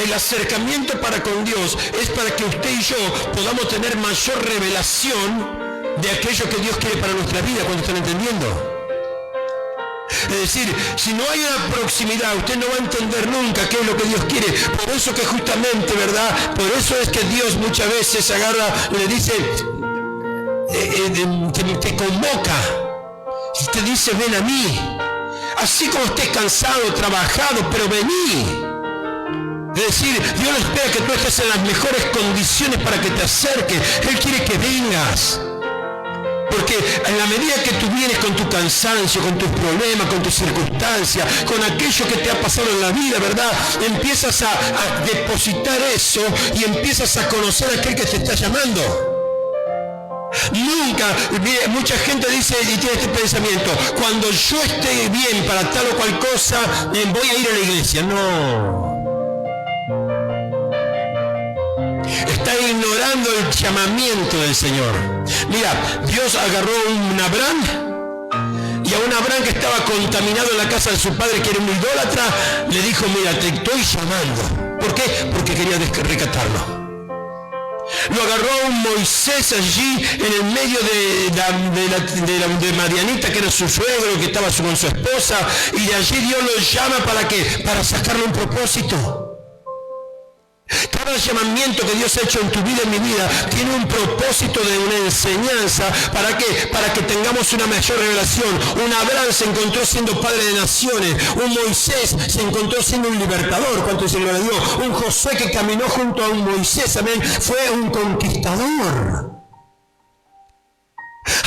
El acercamiento para con Dios es para que usted y yo podamos tener mayor revelación de aquello que Dios quiere para nuestra vida. ¿Cuánto están entendiendo? Es decir, si no hay una proximidad, usted no va a entender nunca qué es lo que Dios quiere. Por eso que justamente, ¿verdad? Por eso es que Dios muchas veces agarra y le dice, te convoca y te dice, ven a mí. Así como estés cansado, trabajado, pero vení. Es decir, Dios no espera que tú estés en las mejores condiciones para que te acerques. Él quiere que vengas. Porque en la medida que tú vienes con tu cansancio, con tus problemas, con tus circunstancias, con aquello que te ha pasado en la vida, ¿verdad? Empiezas a depositar eso y empiezas a conocer a aquel que te está llamando. Nunca, mucha gente dice y tiene este pensamiento, cuando yo esté bien para tal o cual cosa, voy a ir a la iglesia. No. Está ignorando el llamamiento del Señor. Mira, Dios agarró a un Abraham y a un Abraham que estaba contaminado en la casa de su padre, que era un idólatra, le dijo, mira, te estoy llamando. ¿Por qué? Porque quería rescatarlo. Lo agarró a un Moisés allí en el medio de Madianita, que era su suegro, que estaba con su esposa, y de allí Dios lo llama ¿para qué? Para sacarle un propósito. Cada llamamiento que Dios ha hecho en tu vida, en mi vida, tiene un propósito de una enseñanza. ¿Para qué? Para que tengamos una mayor revelación. Un Abraham se encontró siendo padre de naciones. Un Moisés se encontró siendo un libertador. ¿Cuánto dice gloria a Dios? Un Josué que caminó junto a un Moisés, amén, fue un conquistador.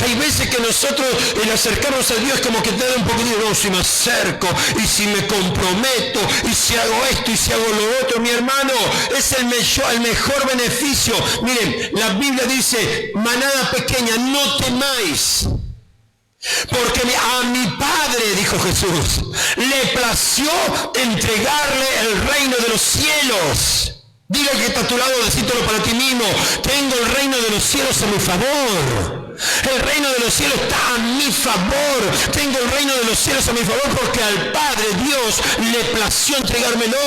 Hay veces que nosotros el acercarnos a Dios como que te da un poquito de, no, si me acerco y si me comprometo y si hago esto y si hago lo otro, mi hermano, es el mejor beneficio. Miren, la Biblia dice, manada pequeña, no temáis. Porque a mi Padre, dijo Jesús, le plació entregarle el reino de los cielos. Diga que está a tu lado, decítelo para ti mismo. Tengo el reino de los cielos a mi favor. El reino de los cielos está a mi favor. Tengo el reino de los cielos a mi favor porque al Padre Dios le plació entregármelo.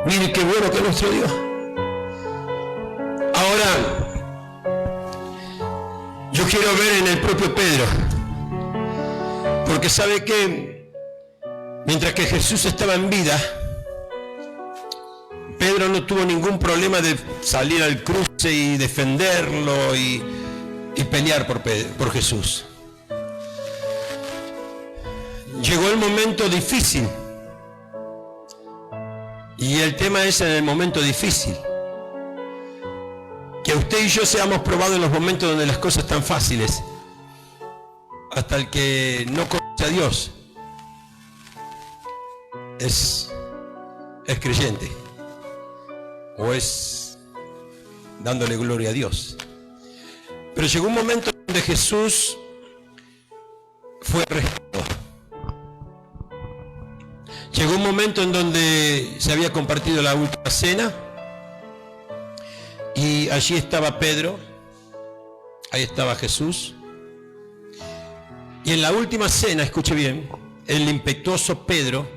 Mire qué bueno que es nuestro Dios. Ahora, yo quiero ver en el propio Pedro. Porque sabe que mientras que Jesús estaba en vida, Pedro no tuvo ningún problema de salir al cruce y defenderlo y pelear por Jesús. Llegó el momento difícil. Y el tema es en el momento difícil. Que usted y yo seamos probados en los momentos donde las cosas están fáciles. Hasta el que no conoce a Dios es creyente o es dándole gloria a Dios. Pero llegó un momento donde Jesús fue arrestado. Llegó un momento en donde se había compartido la última cena y allí estaba Pedro, ahí estaba Jesús, y en la última cena, escuche bien, el impetuoso Pedro,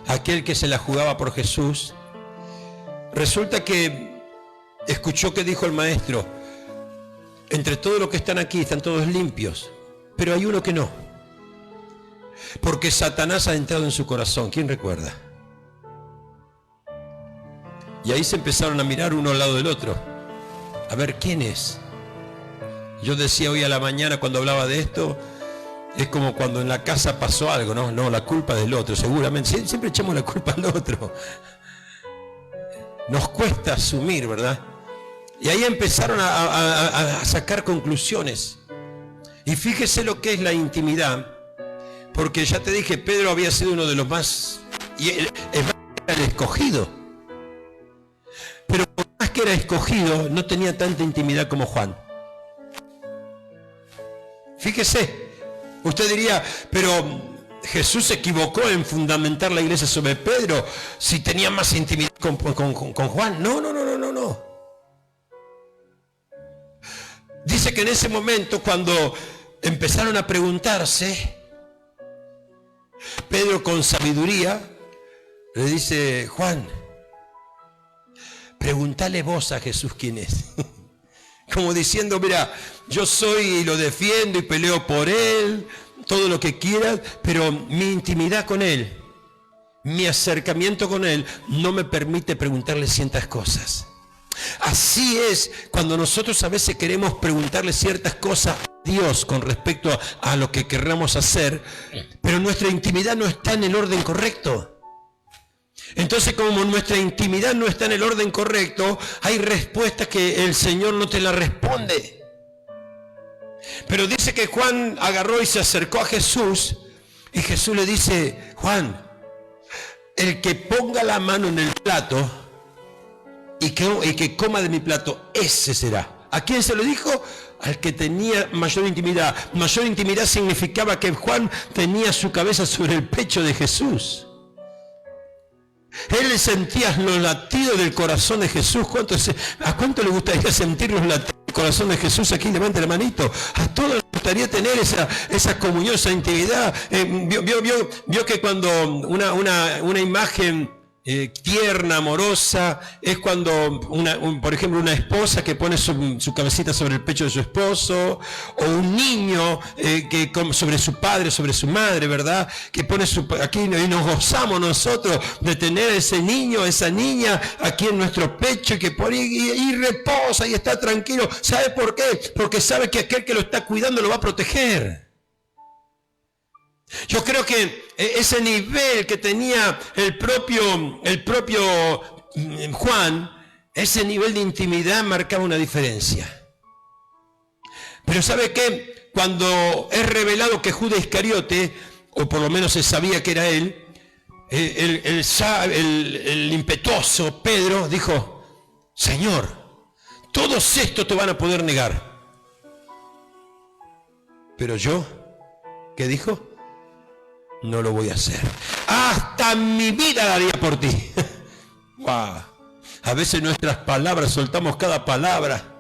aquel que se la jugaba por Jesús, resulta que escuchó que dijo el maestro, entre todos los que están aquí están todos limpios, pero hay uno que no, porque Satanás ha entrado en su corazón. ¿Quién recuerda? Y ahí se empezaron a mirar uno al lado del otro, a ver quién es. Yo decía hoy a la mañana cuando hablaba de esto, es como cuando en la casa pasó algo, ¿no? No, la culpa del otro, seguramente. Siempre echamos la culpa al otro. Nos cuesta asumir, ¿verdad? Y ahí empezaron a sacar conclusiones. Y fíjese lo que es la intimidad. Porque ya te dije, Pedro había sido uno de los más... Y era el escogido. Pero por más que era escogido, no tenía tanta intimidad como Juan. Fíjese. Usted diría, pero Jesús se equivocó en fundamentar la iglesia sobre Pedro si tenía más intimidad con Juan. No. Dice que en ese momento, cuando empezaron a preguntarse, Pedro con sabiduría Le dice, Juan, preguntale vos a Jesús quién es. Como diciendo, mira, yo soy y lo defiendo y peleo por él, todo lo que quieras, pero mi intimidad con él, mi acercamiento con él, no me permite preguntarle ciertas cosas. Así es cuando nosotros a veces queremos preguntarle ciertas cosas a Dios con respecto a lo que querramos hacer, pero nuestra intimidad no está en el orden correcto. Entonces, como nuestra intimidad no está en el orden correcto, hay respuestas que el Señor no te la responde. Pero dice que Juan agarró y se acercó a Jesús, y Jesús le dice, Juan, el que ponga la mano en el plato y que coma de mi plato, ese será. ¿A quién se lo dijo? Al que tenía mayor intimidad. Mayor intimidad significaba que Juan tenía su cabeza sobre el pecho de Jesús. Él sentía los latidos del corazón de Jesús. ¿A cuánto le gustaría sentir los latidos del corazón de Jesús? Aquí levante la manito. A todos les gustaría tener esa comunión, esa intimidad. Vio que cuando una imagen tierna, amorosa, es cuando, por ejemplo, una esposa que pone su cabecita sobre el pecho de su esposo, o un niño sobre su padre, sobre su madre, ¿verdad? Que pone aquí, y nos gozamos nosotros de tener a ese niño, esa niña aquí en nuestro pecho, que pone y reposa y está tranquilo. ¿Sabe por qué? Porque sabe que aquel que lo está cuidando lo va a proteger. Yo creo que ese nivel que tenía el propio Juan, ese nivel de intimidad marcaba una diferencia. Pero ¿sabe qué? Cuando es revelado que Judas Iscariote, o por lo menos se sabía que era él, el impetuoso Pedro dijo, Señor, todos estos te van a poder negar. Pero yo, ¿qué dijo? No lo voy a hacer. Hasta mi vida daría por ti. Wow. A veces nuestras palabras, soltamos cada palabra.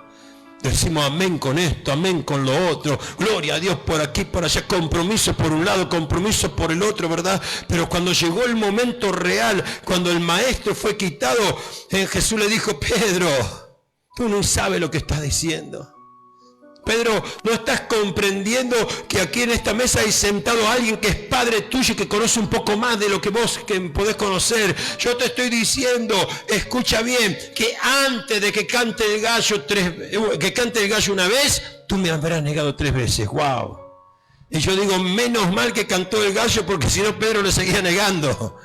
Decimos amén con esto, amén con lo otro. Gloria a Dios por aquí, por allá. Compromiso por un lado, compromiso por el otro, ¿verdad? Pero cuando llegó el momento real, cuando el maestro fue quitado, Jesús le dijo, Pedro, tú no sabes lo que estás diciendo. Pedro, ¿no estás comprendiendo que aquí en esta mesa hay sentado alguien que es padre tuyo y que conoce un poco más de lo que vos podés conocer? Yo te estoy diciendo, escucha bien, que antes de que cante el gallo una vez, tú me habrás negado 3 veces. ¡Wow! Y yo digo, menos mal que cantó el gallo, porque si no Pedro le seguía negando.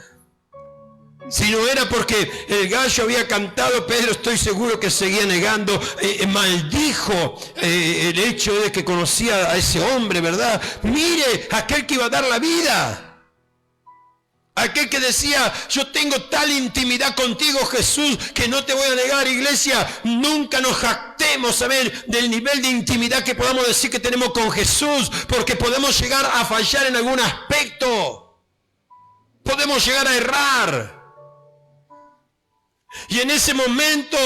Si no era porque el gallo había cantado, Pedro estoy seguro que seguía negando, maldijo el hecho de que conocía a ese hombre, ¿verdad? Mire, aquel que iba a dar la vida, aquel que decía, yo tengo tal intimidad contigo, Jesús, que no te voy a negar, iglesia. Nunca nos jactemos, ¿saben?, del nivel de intimidad que podamos decir que tenemos con Jesús, porque podemos llegar a fallar en algún aspecto, podemos llegar a errar. Y en ese momento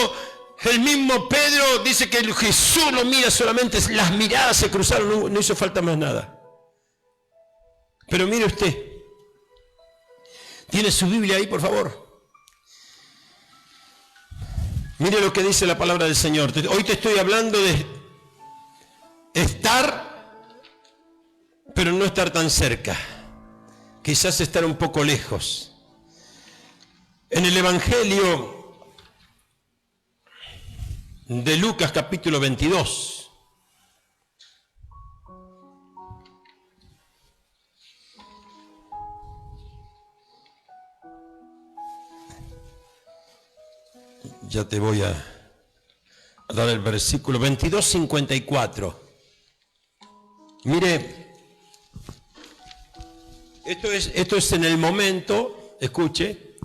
el mismo Pedro dice que Jesús lo mira solamente, las miradas se cruzaron, no hizo falta más nada. Pero mire usted, ¿tiene su Biblia ahí, por favor? Mire lo que dice la palabra del Señor. Hoy te estoy hablando de estar, pero no estar tan cerca. Quizás estar un poco lejos. En el Evangelio de Lucas capítulo 22. Ya te voy a dar el versículo 22:54. Mire, esto es en el momento, escuche,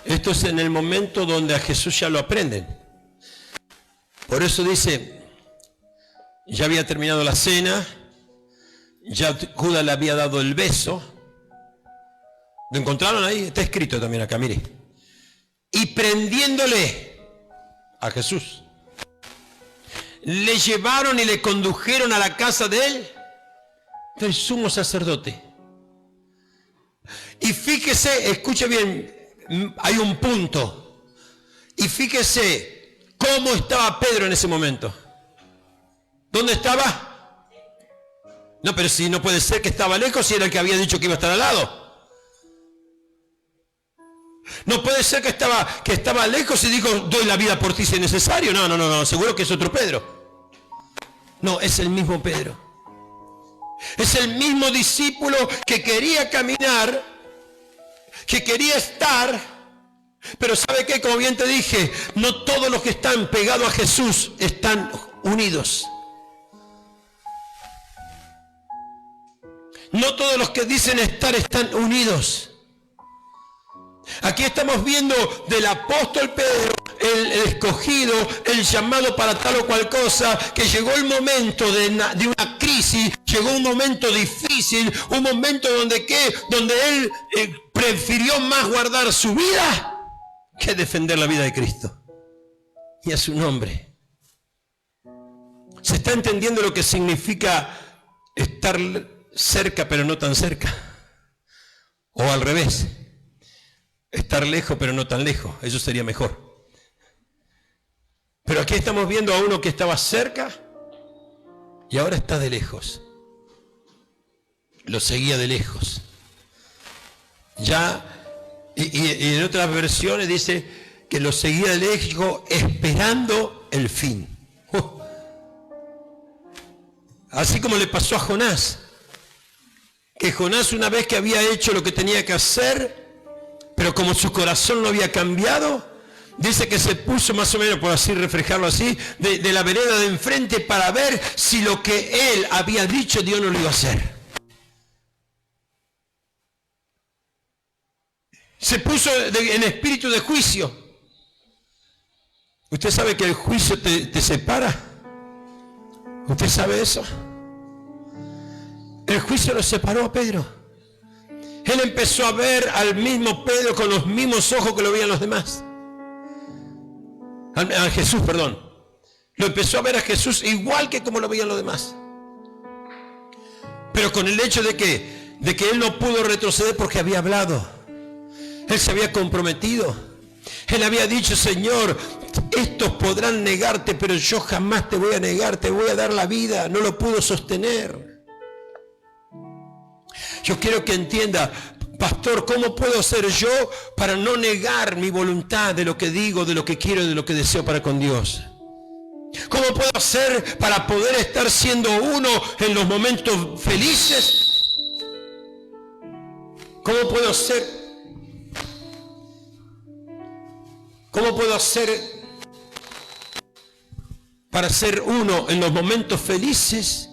esto es en el momento donde a Jesús ya lo aprenden. Por eso dice, ya había terminado la cena, ya Judas le había dado el beso. ¿Lo encontraron ahí? Está escrito también acá, mire. Y prendiéndole a Jesús, le llevaron y le condujeron a la casa de él, del sumo sacerdote. Y fíjese, escuche bien, hay un punto. Y fíjese cómo estaba Pedro en ese momento. ¿Dónde estaba? No, pero si no puede ser que estaba lejos si era el que había dicho que iba a estar al lado. No puede ser que estaba lejos y dijo, doy la vida por ti si es necesario. No, seguro que es otro Pedro. No, es el mismo Pedro. Es el mismo discípulo que quería caminar, que quería estar, pero ¿sabe qué? Como bien te dije, no todos los que están pegados a Jesús están unidos. No todos los que dicen estar están unidos. Aquí estamos viendo del apóstol Pedro, el escogido, el llamado para tal o cual cosa, que llegó el momento de una crisis, llegó un momento difícil, un momento donde él prefirió más guardar su vida que defender la vida de Cristo y a su nombre. ¿Se está entendiendo lo que significa estar cerca pero no tan cerca? O al revés. Estar lejos pero no tan lejos, eso sería mejor. Pero aquí estamos viendo a uno que estaba cerca y ahora está de lejos. Lo seguía de lejos. Ya, y en otras versiones dice que lo seguía de lejos esperando el fin. Así como le pasó a Jonás. Que Jonás, una vez que había hecho lo que tenía que hacer, pero como su corazón no había cambiado, dice que se puso más o menos, por así reflejarlo así, de la vereda de enfrente para ver si lo que él había dicho Dios no lo iba a hacer. Se puso en espíritu de juicio. ¿Usted sabe que el juicio te separa? ¿Usted sabe eso? El juicio lo separó a Pedro. Él empezó a ver al mismo Pedro con los mismos ojos que lo veían los demás. A Jesús, perdón. Lo empezó a ver a Jesús igual que como lo veían los demás. Pero con el hecho de que él no pudo retroceder porque había hablado. Él se había comprometido. Él había dicho, Señor, estos podrán negarte, pero yo jamás te voy a negar, te voy a dar la vida. No lo pudo sostener. Yo quiero que entienda, pastor, ¿cómo puedo hacer yo para no negar mi voluntad de lo que digo, de lo que quiero, de lo que deseo para con Dios? ¿Cómo puedo hacer para poder estar siendo uno en los momentos felices? ¿Cómo puedo hacer para ser uno en los momentos felices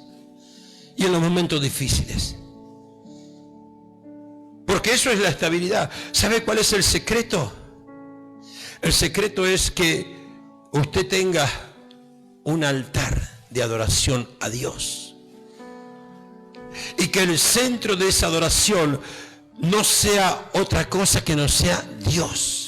y en los momentos difíciles? Porque eso es la estabilidad. ¿Sabe cuál es el secreto? El secreto es que usted tenga un altar de adoración a Dios. Y que el centro de esa adoración no sea otra cosa que no sea Dios.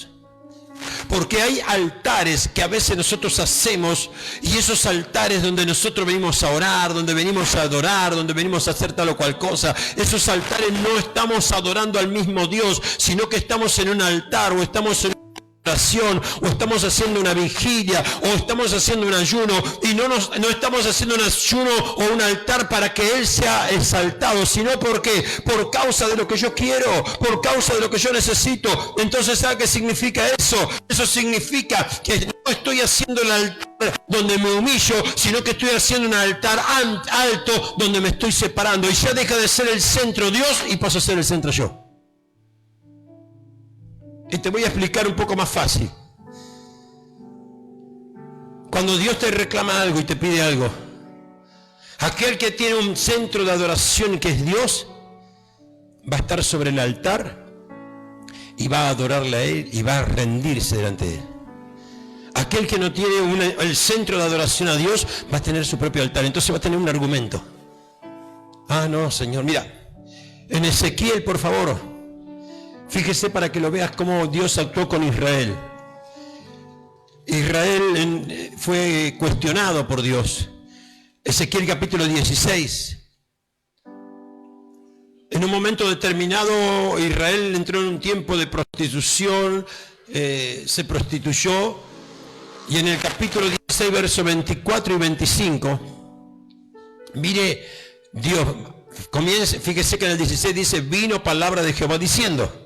Porque hay altares que a veces nosotros hacemos, y esos altares donde nosotros venimos a orar, donde venimos a adorar, donde venimos a hacer tal o cual cosa, esos altares no estamos adorando al mismo Dios, sino que estamos en un altar o estamos en oración, o estamos haciendo una vigilia, o estamos haciendo un ayuno, y no estamos haciendo un ayuno o un altar para que Él sea exaltado, sino porque por causa de lo que yo quiero, por causa de lo que yo necesito. Entonces, ¿sabe qué significa eso? Eso significa que no estoy haciendo el altar donde me humillo, sino que estoy haciendo un altar alto donde me estoy separando, y ya deja de ser el centro Dios y paso a ser el centro yo. Y te voy a explicar un poco más fácil. Cuando Dios te reclama algo y te pide algo, aquel que tiene un centro de adoración que es Dios, va a estar sobre el altar y va a adorarle a Él y va a rendirse delante de Él. Aquel que no tiene el centro de adoración a Dios va a tener su propio altar, entonces va a tener un argumento. Ah, no, Señor, mira, en Ezequiel, por favor, fíjese para que lo veas cómo Dios actuó con Israel. Israel fue cuestionado por Dios. Ezequiel capítulo 16. En un momento determinado Israel entró en un tiempo de prostitución, se prostituyó, y en el capítulo 16, versos 24 y 25, mire, Dios comienza, fíjese que en el 16 dice, vino palabra de Jehová diciendo.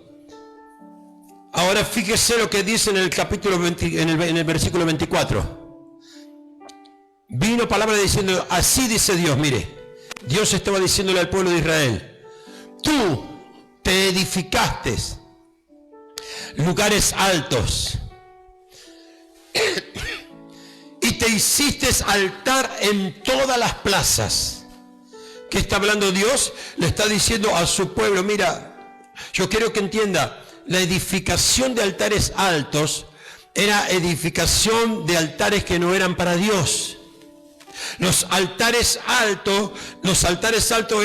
Ahora fíjese lo que dice en el capítulo 20, en el versículo 24. Vino palabra diciendo, así dice Dios, mire, Dios estaba diciéndole al pueblo de Israel, tú te edificaste lugares altos y te hiciste altar en todas las plazas. ¿Qué está hablando Dios? Le está diciendo a su pueblo, mira, yo quiero que entienda, la edificación de altares altos era edificación de altares que no eran para Dios. Los altares altos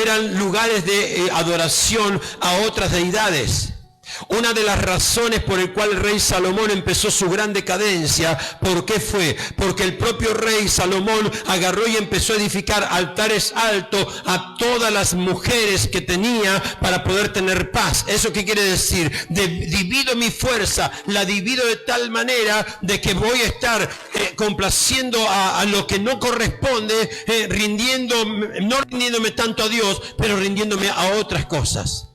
eran lugares de adoración a otras deidades. Una de las razones por el cual el rey Salomón empezó su gran decadencia, ¿por qué fue? Porque el propio rey Salomón agarró y empezó a edificar altares altos a todas las mujeres que tenía para poder tener paz. ¿Eso qué quiere decir? Divido mi fuerza, la divido de tal manera de que voy a estar complaciendo a lo que no corresponde, no rindiéndome tanto a Dios, pero rindiéndome a otras cosas.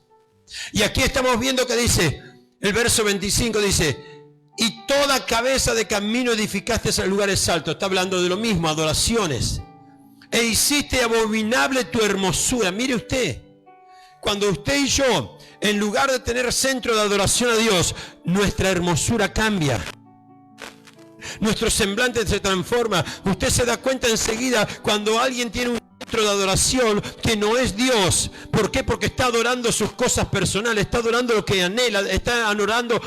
Y aquí estamos viendo que dice, el verso 25 dice, y toda cabeza de camino edificaste a lugares altos. Está hablando de lo mismo, adoraciones. E hiciste abominable tu hermosura. Mire usted, cuando usted y yo, en lugar de tener centro de adoración a Dios, nuestra hermosura cambia. Nuestro semblante se transforma. Usted se da cuenta enseguida cuando alguien tiene un centro de adoración que no es Dios. ¿Por qué? Porque está adorando sus cosas personales, está adorando lo que anhela, está adorando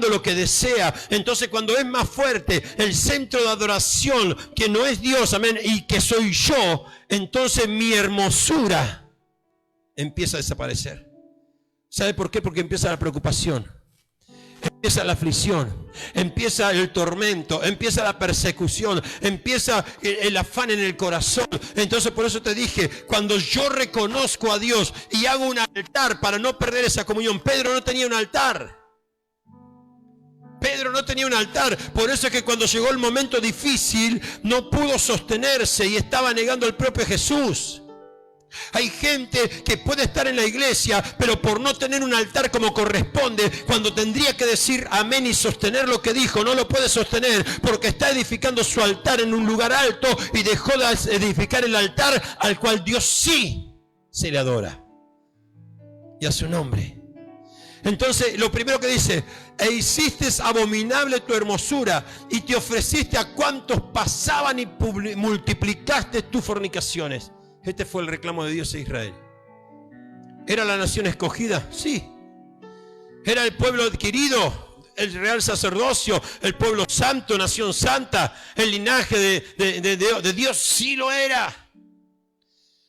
lo que desea. Entonces cuando es más fuerte el centro de adoración que no es Dios, amén, y que soy yo, entonces mi hermosura empieza a desaparecer. ¿Sabe por qué? Porque empieza la preocupación. Empieza la aflicción, empieza el tormento, empieza la persecución, empieza el afán en el corazón. Entonces por eso te dije, cuando yo reconozco a Dios y hago un altar para no perder esa comunión. Pedro no tenía un altar. Pedro no tenía un altar, por eso es que cuando llegó el momento difícil no pudo sostenerse y estaba negando al propio Jesús. Hay gente que puede estar en la iglesia, pero por no tener un altar como corresponde, cuando tendría que decir amén y sostener lo que dijo, no lo puede sostener porque está edificando su altar en un lugar alto y dejó de edificar el altar al cual Dios sí se le adora y a su nombre. Entonces lo primero que dice, e hiciste abominable tu hermosura y te ofreciste a cuantos pasaban y multiplicaste tus fornicaciones. Este fue el reclamo de Dios a Israel. ¿Era la nación escogida? Sí. ¿Era el pueblo adquirido? El real sacerdocio, el pueblo santo, nación santa, el linaje de Dios, sí lo era.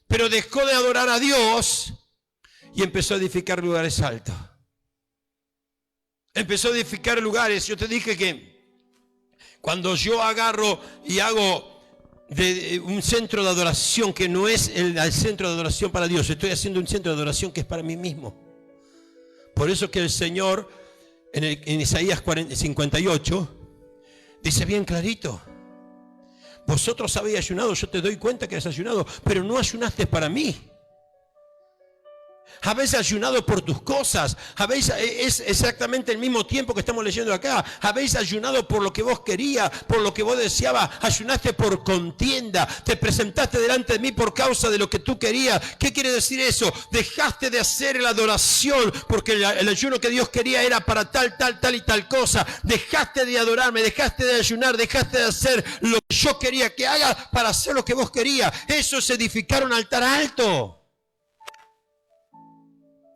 Pero dejó de adorar a Dios y empezó a edificar lugares altos. Empezó a edificar lugares. Yo te dije que cuando yo agarro y hago de un centro de adoración que no es el centro de adoración para Dios, estoy haciendo un centro de adoración que es para mí mismo. Por eso que el Señor en Isaías 58 dice bien clarito, vosotros habéis ayunado, yo te doy cuenta que has ayunado, pero no ayunaste para mí. Habéis ayunado por tus cosas. Es exactamente el mismo tiempo que estamos leyendo acá. Habéis ayunado por lo que vos querías, por lo que vos deseabas. Ayunaste por contienda. Te presentaste delante de mí por causa de lo que tú querías. ¿Qué quiere decir eso? Dejaste de hacer la adoración porque el ayuno que Dios quería era para tal y tal cosa. Dejaste de adorarme, dejaste de ayunar, dejaste de hacer lo que yo quería que hagas para hacer lo que vos querías. Eso es edificar un altar alto.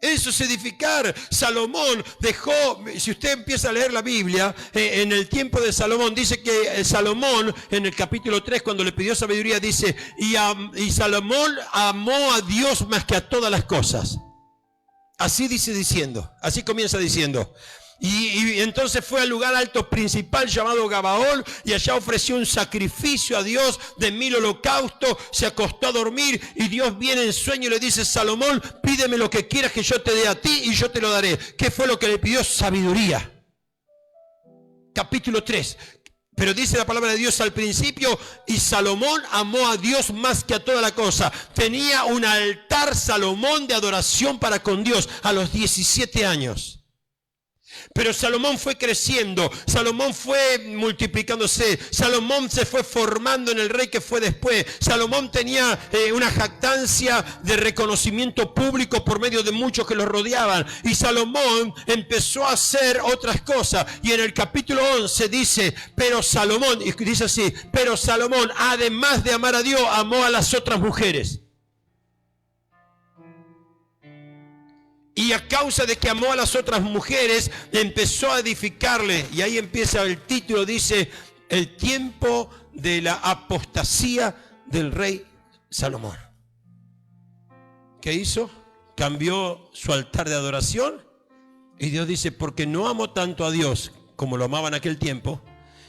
Eso es edificar. Salomón dejó, si usted empieza a leer la Biblia, en el tiempo de Salomón, dice que Salomón, en el capítulo 3, cuando le pidió sabiduría, dice, y Salomón amó a Dios más que a todas las cosas. Así dice diciendo, así comienza diciendo, Y entonces fue al lugar alto principal llamado Gabaón y allá ofreció un sacrificio a Dios de 1000 holocaustos, se acostó a dormir y Dios viene en sueño y le dice: Salomón, pídeme lo que quieras que yo te dé a ti y yo te lo daré. ¿Qué fue lo que le pidió? Sabiduría. Capítulo 3. Pero dice la palabra de Dios al principio: y Salomón amó a Dios más que a toda la cosa. Tenía un altar Salomón de adoración para con Dios a los 17 años. Pero Salomón fue creciendo, Salomón fue multiplicándose, Salomón se fue formando en el rey que fue después. Salomón tenía una jactancia de reconocimiento público por medio de muchos que lo rodeaban. Y Salomón empezó a hacer otras cosas. Y en el capítulo 11 dice: pero Salomón, y dice así, pero Salomón, además de amar a Dios, amó a las otras mujeres. Y a causa de que amó a las otras mujeres, empezó a edificarle. Y ahí empieza el título, dice: el tiempo de la apostasía del rey Salomón. ¿Qué hizo? Cambió su altar de adoración. Y Dios dice: porque no amó tanto a Dios como lo amaba en aquel tiempo,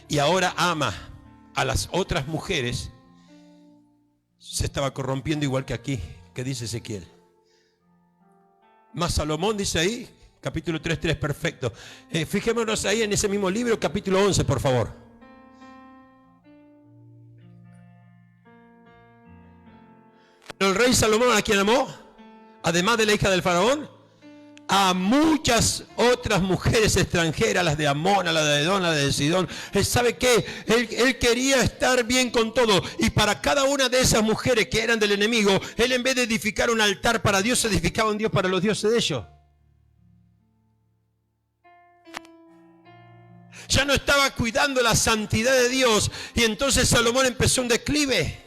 y ahora ama a las otras mujeres, se estaba corrompiendo igual que aquí, que dice Ezequiel. Más Salomón dice ahí, capítulo 3:3, perfecto. Fijémonos ahí en ese mismo libro, capítulo 11, por favor. El rey Salomón, ¿a quién amó? Además de la hija del faraón, a muchas otras mujeres extranjeras, las de Amón, a la de Edom, a la de Sidón. ¿Sabe qué? Él quería estar bien con todo. Y para cada una de esas mujeres que eran del enemigo, él, en vez de edificar un altar para Dios, edificaba un Dios para los dioses de ellos. Ya no estaba cuidando la santidad de Dios. Y entonces Salomón empezó un declive.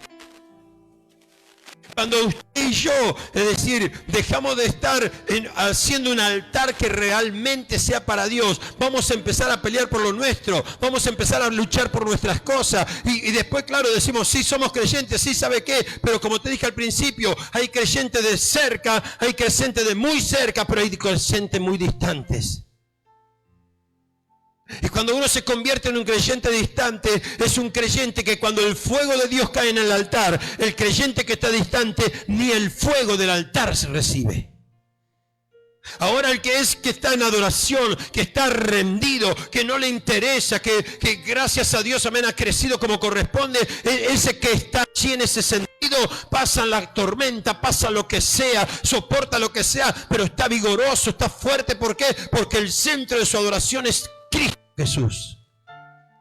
Cuando usted y yo, es decir, dejamos de estar haciendo un altar que realmente sea para Dios, vamos a empezar a pelear por lo nuestro, vamos a empezar a luchar por nuestras cosas, y después, claro, decimos: sí, somos creyentes, sí, ¿sabe qué? Pero como te dije al principio, hay creyentes de cerca, hay creyentes de muy cerca, pero hay creyentes muy distantes. Y cuando uno se convierte en un creyente distante, es un creyente que cuando el fuego de Dios cae en el altar, el creyente que está distante, ni el fuego del altar se recibe. Ahora el que está en adoración, que está rendido, que no le interesa, que gracias a Dios, amén, ha crecido como corresponde, ese que está allí en ese sentido, pasa la tormenta, pasa lo que sea, soporta lo que sea, pero está vigoroso, está fuerte. ¿Por qué? Porque el centro de su adoración es Cristo Jesús.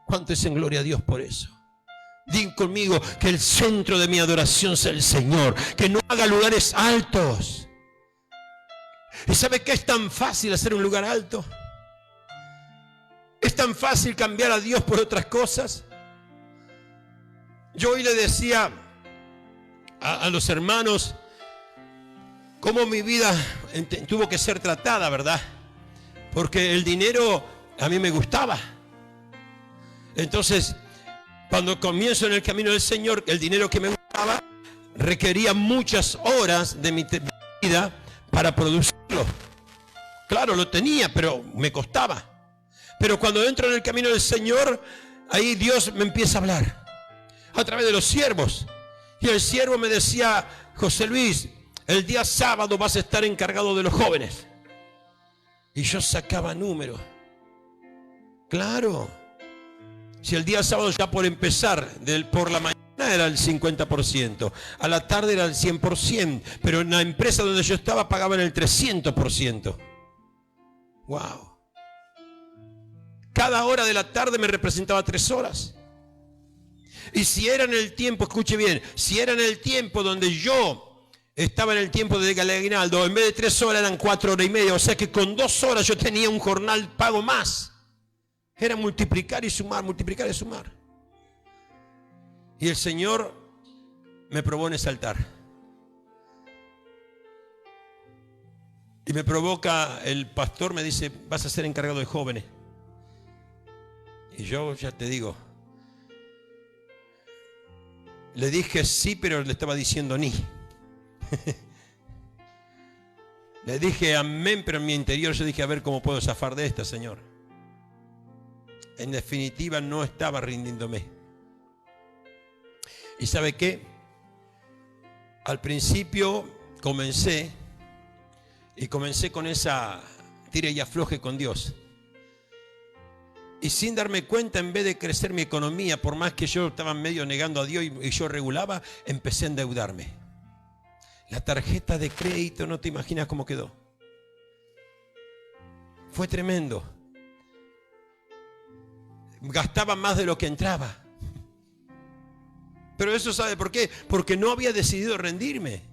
¿Cuánto es en gloria a Dios por eso? Digan conmigo: que el centro de mi adoración sea el Señor, que no haga lugares altos. ¿Y sabe qué es tan fácil hacer un lugar alto? Es tan fácil cambiar a Dios por otras cosas. Yo hoy le decía a los hermanos cómo mi vida tuvo que ser tratada, ¿verdad? Porque el dinero a mí me gustaba. Entonces, cuando comienzo en el camino del Señor, el dinero que me gustaba requería muchas horas de mi vida para producirlo. Claro, lo tenía, pero me costaba. Pero cuando entro en el camino del Señor, ahí Dios me empieza a hablar a través de los siervos. Y el siervo me decía: José Luis, el día sábado vas a estar encargado de los jóvenes. Y yo sacaba números. Claro, si el día sábado ya por empezar, por la mañana era el 50%, a la tarde era el 100%, pero en la empresa donde yo estaba pagaban el 300%. Wow. Cada hora de la tarde me representaba 3 horas. Y si era en el tiempo, escuche bien, si era en el tiempo donde yo estaba en el tiempo de aguinaldo, en vez de 3 horas eran 4 horas y media, o sea que con 2 horas yo tenía un jornal pago más. Era multiplicar y sumar, multiplicar y sumar. Y el Señor me probó en ese altar. Y me provoca, el pastor me dice: vas a ser encargado de jóvenes. Y yo ya te digo, le dije sí, pero le estaba diciendo ni. Le dije amén, pero en mi interior yo dije: a ver cómo puedo zafar de esta, Señor. en definitiva no estaba rindiéndome. ¿Y sabe qué? Al principio comencé con esa tira y afloje con Dios. Y sin darme cuenta, en vez de crecer mi economía, por más que yo estaba medio negando a Dios y yo regulaba, empecé a endeudarme. La tarjeta de crédito, no te imaginas cómo quedó. Fue tremendo. Gastaba más de lo que entraba. Pero eso, ¿sabe por qué? Porque no había decidido rendirme.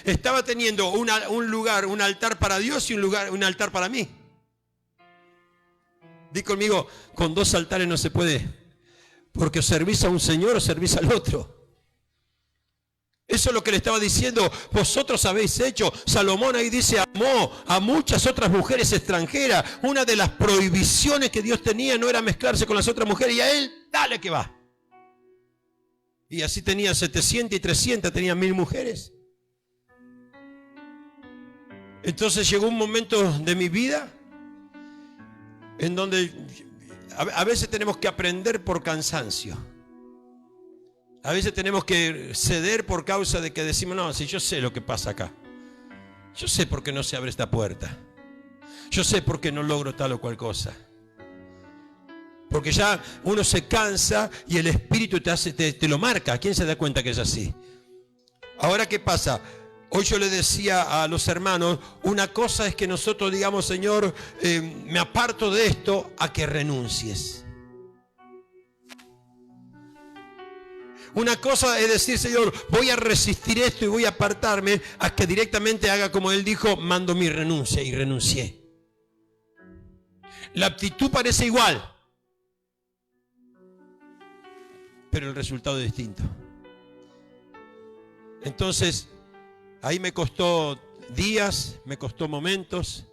Estaba teniendo un lugar, un altar para Dios y un altar para mí. Di conmigo, con dos altares no se puede, porque o servís a un señor o servís al otro. Eso es lo que le estaba diciendo, vosotros habéis hecho. Salomón ahí dice, amó a muchas otras mujeres extranjeras. Una de las prohibiciones que Dios tenía no era mezclarse con las otras mujeres, y a él, dale que va. Y así tenía 700 y 300, tenía 1000 mujeres. Entonces llegó un momento de mi vida en donde a veces tenemos que aprender por cansancio. A veces tenemos que ceder por causa de que decimos, no, si yo sé lo que pasa acá. Yo sé por qué no se abre esta puerta. Yo sé por qué no logro tal o cual cosa. Porque ya uno se cansa y el Espíritu te lo marca. ¿Quién se da cuenta que es así? Ahora, ¿qué pasa? Hoy yo le decía a los hermanos, una cosa es que nosotros digamos, Señor, me aparto de esto, a que renuncies. Una cosa es decir, Señor, voy a resistir esto y voy a apartarme, a que directamente haga como Él dijo, mando mi renuncia, y renuncié. La actitud parece igual, pero el resultado es distinto. Entonces, ahí me costó días, me costó momentos,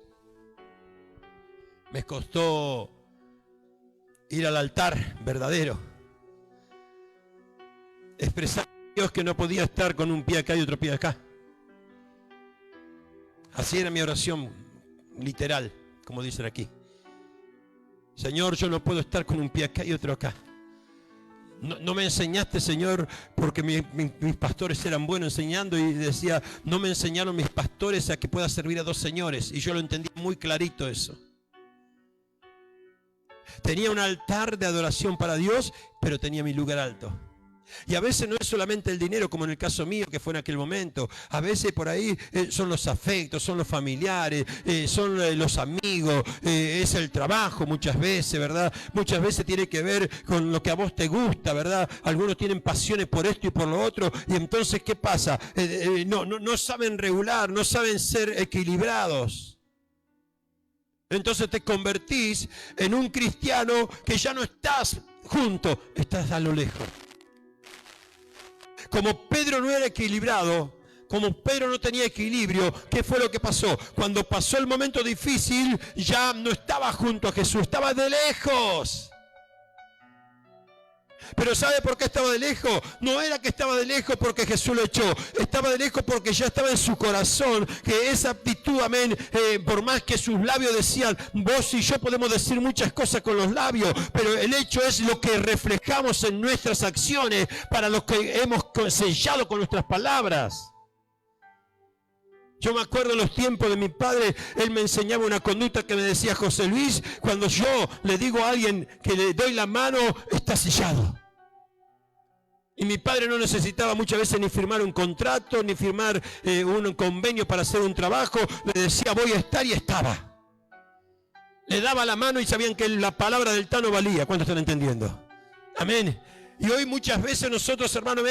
me costó ir al altar verdadero, expresar a Dios que no podía estar con un pie acá y otro pie acá. Así era mi oración literal, como dicen aquí. Señor, yo no puedo estar con un pie acá y otro acá. No me enseñaste, Señor, porque mis pastores eran buenos enseñando, y decía, no me enseñaron mis pastores a que pueda servir a dos señores. Y yo lo entendí muy clarito eso. Tenía un altar de adoración para Dios, pero tenía mi lugar alto. Y a veces no es solamente el dinero, como en el caso mío, que fue en aquel momento. A veces por ahí son los afectos, son los familiares, son los amigos, es el trabajo muchas veces, ¿verdad? Muchas veces tiene que ver con lo que a vos te gusta, ¿verdad? Algunos tienen pasiones por esto y por lo otro, y entonces, ¿qué pasa? No saben regular, no saben ser equilibrados. Entonces te convertís en un cristiano que ya no estás junto, estás a lo lejos. Como Pedro no era equilibrado, como Pedro no tenía equilibrio, ¿qué fue lo que pasó? Cuando pasó el momento difícil, ya no estaba junto a Jesús, estaba de lejos. Pero ¿sabe por qué estaba de lejos? No era que estaba de lejos porque Jesús lo echó. Estaba de lejos porque ya estaba en su corazón, que esa actitud, amén, por más que sus labios decían, vos y yo podemos decir muchas cosas con los labios, pero el hecho es lo que reflejamos en nuestras acciones, para los que hemos sellado con nuestras palabras. Yo me acuerdo en los tiempos de mi padre, él me enseñaba una conducta que me decía, José Luis, cuando yo le digo a alguien que le doy la mano, está sellado. Y mi padre no necesitaba muchas veces ni firmar un contrato, ni firmar un convenio para hacer un trabajo. Le decía, voy a estar, y estaba. Le daba la mano y sabían que la palabra del Tano valía. ¿Cuántos están entendiendo? Amén. Y hoy muchas veces nosotros, hermanos,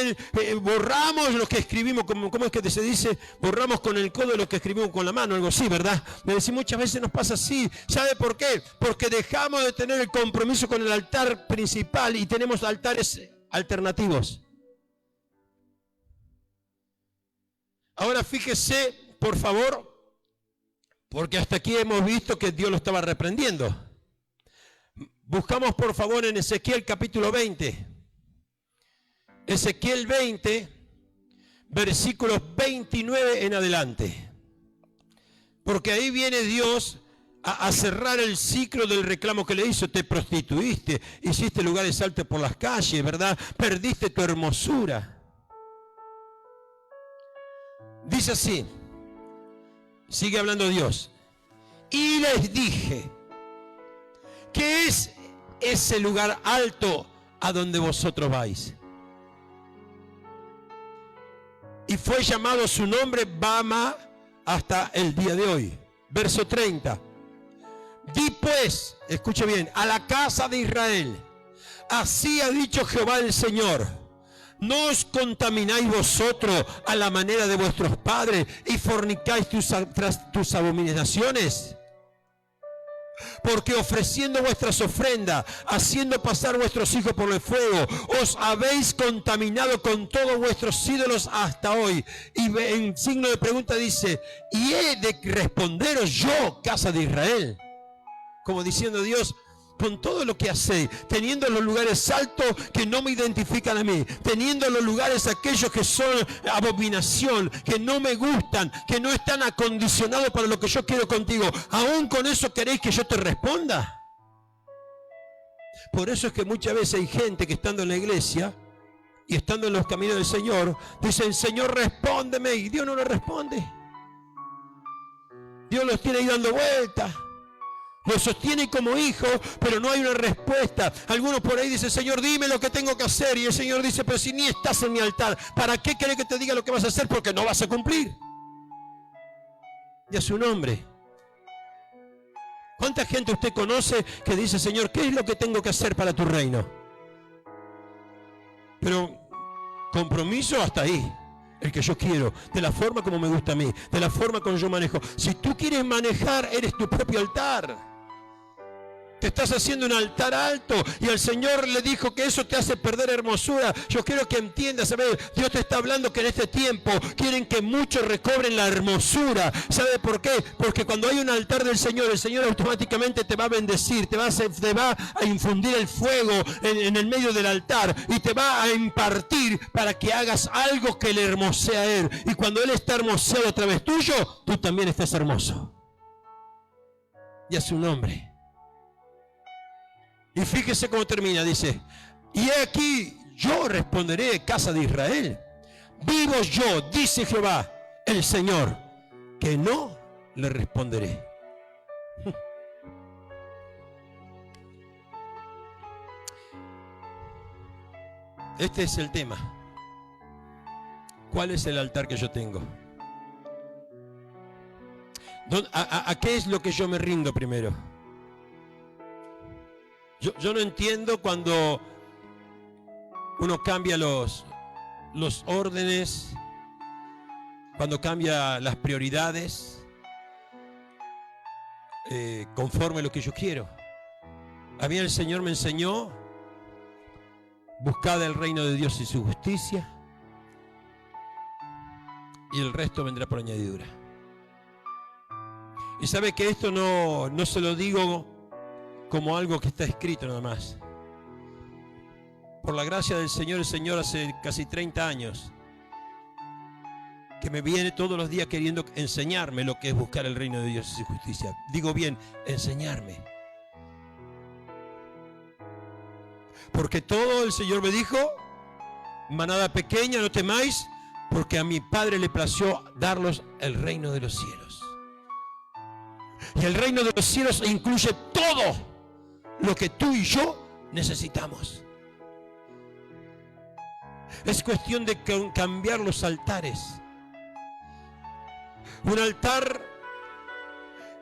borramos lo que escribimos, ¿cómo es que se dice? Borramos con el codo lo que escribimos con la mano, algo así, ¿verdad? Me decís, muchas veces nos pasa así. ¿Sabe por qué? Porque dejamos de tener el compromiso con el altar principal y tenemos altares alternativos. Ahora fíjese, por favor, porque hasta aquí hemos visto que Dios lo estaba reprendiendo. Buscamos, por favor, en Ezequiel capítulo 20. Ezequiel 20, versículos 29 en adelante. Porque ahí viene Dios a cerrar el ciclo del reclamo que le hizo. Te prostituiste, hiciste lugares altos por las calles, ¿verdad? Perdiste tu hermosura. Dice así, sigue hablando Dios. Y les dije, ¿qué es ese lugar alto a donde vosotros vais? Y fue llamado su nombre Bama hasta el día de hoy. Verso 30. Di pues, escuche bien, a la casa de Israel, así ha dicho Jehová el Señor, no os contamináis vosotros a la manera de vuestros padres y fornicáis tus abominaciones. Porque ofreciendo vuestras ofrendas, haciendo pasar vuestros hijos por el fuego, os habéis contaminado con todos vuestros ídolos hasta hoy. Y en signo de pregunta dice, ¿y he de responderos yo, casa de Israel? Como diciendo Dios, con todo lo que hacéis, teniendo los lugares altos que no me identifican a mí, teniendo los lugares aquellos que son abominación, que no me gustan, que no están acondicionados para lo que yo quiero contigo, ¿aún con eso queréis que yo te responda? Por eso es que muchas veces hay gente que estando en la iglesia y estando en los caminos del Señor, dicen, Señor, respóndeme, y Dios no le responde. Dios los tiene ahí dando vueltas. Lo sostiene como hijo, pero no hay una respuesta. Algunos por ahí dicen, Señor, dime lo que tengo que hacer. Y el Señor dice, pero si ni estás en mi altar, ¿para qué querés que te diga lo que vas a hacer? Porque no vas a cumplir. Y a su nombre. ¿Cuánta gente usted conoce que dice, Señor, qué es lo que tengo que hacer para tu reino? Pero compromiso hasta ahí. El que yo quiero, de la forma como me gusta a mí, de la forma como yo manejo. Si tú quieres manejar, eres tu propio altar. Te estás haciendo un altar alto y el Señor le dijo que eso te hace perder hermosura. Yo quiero que entiendas, ¿sabes? Dios te está hablando que en este tiempo quieren que muchos recobren la hermosura. ¿Sabe por qué? Porque cuando hay un altar del Señor, el Señor automáticamente te va a bendecir, te va a infundir el fuego en el medio del altar y te va a impartir para que hagas algo que le hermosea a Él. Y cuando Él está hermoseado a través tuyo, tú también estás hermoso. Y a su nombre. Y fíjese cómo termina, dice, y he aquí, yo responderé, casa de Israel, vivo yo, dice Jehová, el Señor, que no le responderé. Este es el tema. ¿Cuál es el altar que yo tengo? ¿A qué es lo que yo me rindo primero? Yo no entiendo cuando uno cambia los órdenes, cuando cambia las prioridades, conforme a lo que yo quiero. A mí el Señor me enseñó, buscad el reino de Dios y su justicia, y el resto vendrá por añadidura. Y sabe que esto no se lo digo como algo que está escrito nada más. Por la gracia del Señor, el Señor hace casi 30 años que me viene todos los días queriendo enseñarme lo que es buscar el reino de Dios y su justicia. Digo bien, enseñarme. Porque todo el Señor me dijo, manada pequeña, no temáis, porque a mi Padre le plació darlos el reino de los cielos. Y el reino de los cielos incluye todo lo que tú y yo necesitamos. Es cuestión de cambiar los altares. Un altar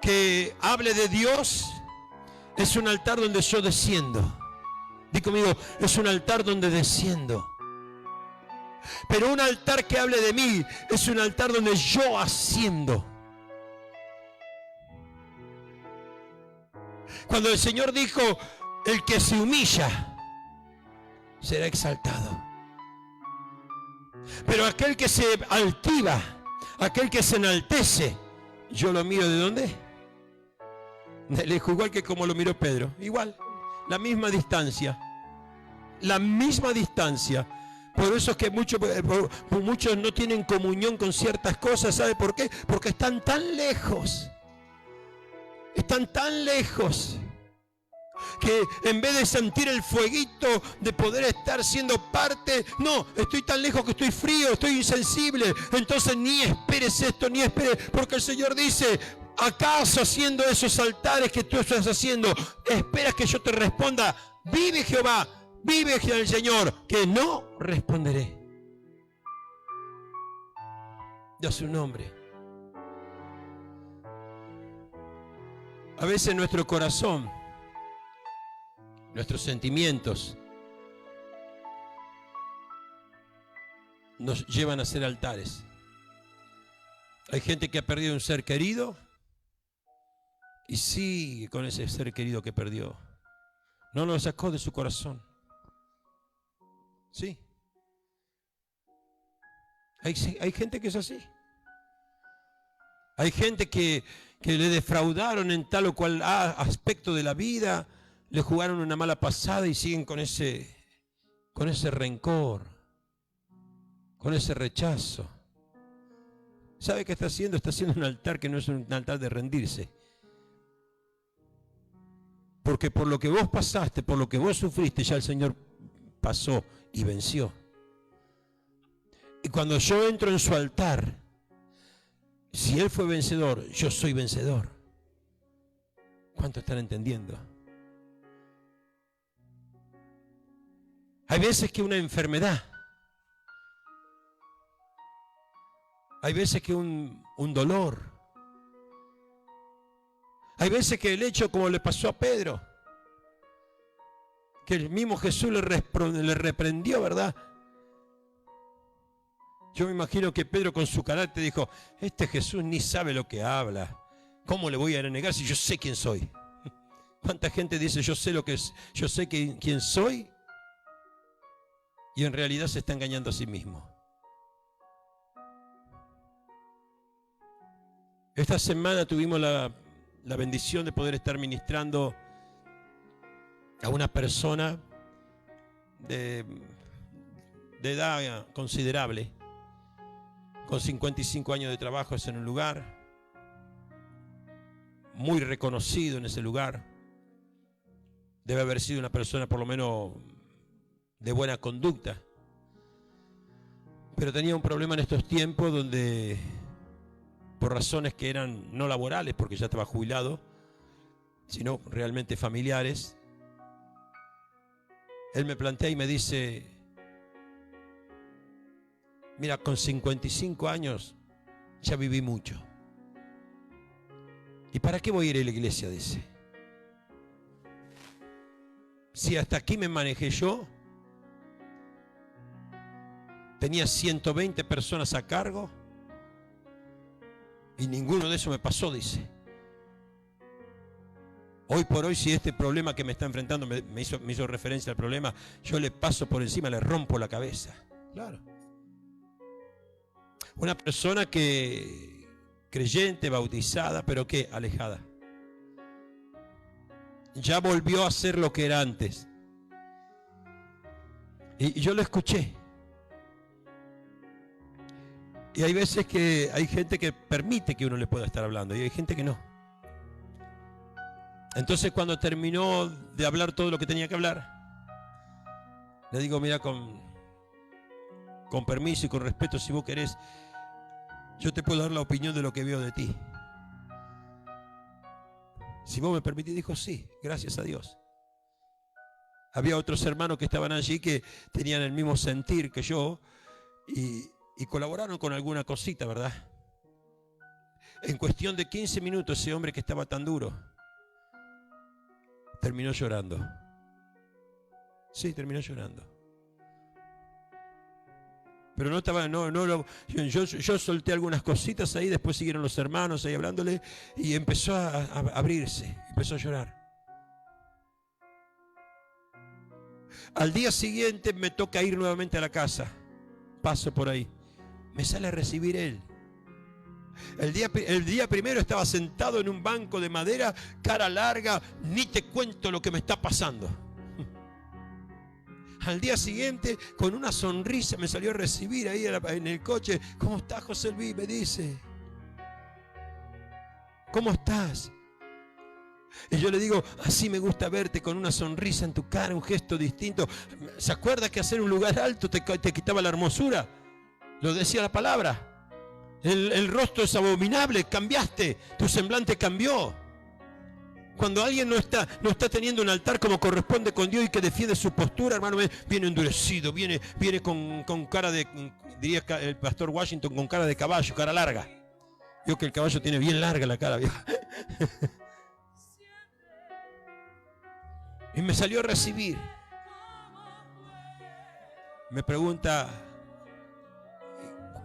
que hable de Dios es un altar donde yo desciendo. Di conmigo, es un altar donde desciendo. Pero un altar que hable de mí es un altar donde yo asciendo. Cuando el Señor dijo, el que se humilla será exaltado. Pero aquel que se altiva, aquel que se enaltece, yo lo miro ¿de dónde? De lejos, igual que como lo miró Pedro. Igual, la misma distancia. La misma distancia. Por eso es que muchos no tienen comunión con ciertas cosas. ¿Sabe por qué? Porque están tan lejos. están tan lejos que en vez de sentir el fueguito de poder estar siendo parte, no, estoy tan lejos que estoy frío, estoy insensible. Entonces ni esperes esto, ni esperes, porque el Señor dice: ¿acaso haciendo esos altares que tú estás haciendo, esperas que yo te responda? Vive Jehová, vive el Señor, que no responderé. Dios su nombre. A veces nuestro corazón, nuestros sentimientos nos llevan a ser altares. Hay gente que ha perdido un ser querido y sigue con ese ser querido que perdió. No lo sacó de su corazón. Sí. Hay gente que es así. Hay gente que le defraudaron en tal o cual aspecto de la vida, le jugaron una mala pasada y siguen con ese rencor, con ese rechazo. ¿Sabe qué está haciendo? Está haciendo un altar que no es un altar de rendirse. Porque por lo que vos pasaste, por lo que vos sufriste, ya el Señor pasó y venció. Y cuando yo entro en su altar, si Él fue vencedor, yo soy vencedor. ¿Cuánto están entendiendo? Hay veces que una enfermedad, hay veces que un dolor, hay veces que el hecho, como le pasó a Pedro, que el mismo Jesús le reprendió, ¿verdad? Yo me imagino que Pedro con su carácter dijo: este Jesús ni sabe lo que habla. ¿Cómo le voy a negar si yo sé quién soy? ¿Cuánta gente dice yo sé lo que es, yo sé quién soy? Y en realidad se está engañando a sí mismo. Esta semana tuvimos la bendición de poder estar ministrando a una persona de edad considerable, con 55 años de trabajo en un lugar, muy reconocido en ese lugar. Debe haber sido una persona por lo menos de buena conducta. Pero tenía un problema en estos tiempos donde, por razones que eran no laborales, porque ya estaba jubilado, sino realmente familiares, él me plantea y me dice: mira, con 55 años ya viví mucho. ¿Y para qué voy a ir a la iglesia? Dice. Si hasta aquí me manejé yo, tenía 120 personas a cargo y ninguno de eso me pasó, dice. Hoy por hoy, si este problema que me está enfrentando me hizo referencia al problema, yo le paso por encima, le rompo la cabeza. Claro. Una persona que, creyente, bautizada, pero que alejada. Ya volvió a ser lo que era antes. Y yo lo escuché. Y hay veces que hay gente que permite que uno le pueda estar hablando y hay gente que no. Entonces cuando terminó de hablar todo lo que tenía que hablar, le digo: mira, con permiso y con respeto, si vos querés, yo te puedo dar la opinión de lo que veo de ti. Si vos me permitís. Dijo: sí, gracias a Dios. Había otros hermanos que estaban allí que tenían el mismo sentir que yo y colaboraron con alguna cosita, ¿verdad? En cuestión de 15 minutos, ese hombre que estaba tan duro terminó llorando. Sí, terminó llorando. Pero no estaba, yo solté algunas cositas ahí, después siguieron los hermanos ahí hablándole y empezó a abrirse, empezó a llorar. Al día siguiente me toca ir nuevamente a la casa, paso por ahí, me sale a recibir él. El día primero estaba sentado en un banco de madera, cara larga, ni te cuento lo que me está pasando. Al día siguiente, con una sonrisa, me salió a recibir ahí en el coche. ¿Cómo estás, José Luis? Me dice. ¿Cómo estás? Y yo le digo, así me gusta verte, con una sonrisa en tu cara, un gesto distinto. ¿Se acuerda que hacer un lugar alto te quitaba la hermosura? Lo decía la palabra. El rostro es abominable, cambiaste, tu semblante cambió. Cuando alguien no está teniendo un altar como corresponde con Dios y que defiende su postura, hermano, viene endurecido, viene con cara de, diría el pastor Washington, con cara de caballo, cara larga. Yo que el caballo tiene bien larga la cara, viejo. Y me salió a recibir. Me pregunta,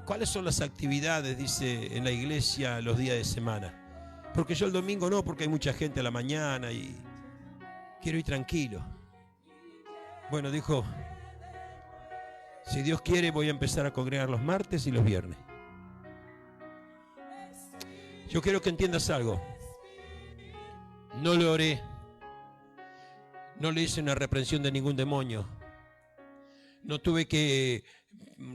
¿cuáles son las actividades, dice, en la iglesia los días de semana? Porque yo el domingo no, porque hay mucha gente a la mañana y quiero ir tranquilo. Bueno, dijo, si Dios quiere voy a empezar a congregar los martes y los viernes. Yo quiero que entiendas algo. No le oré. No le hice una reprensión de ningún demonio. No tuve que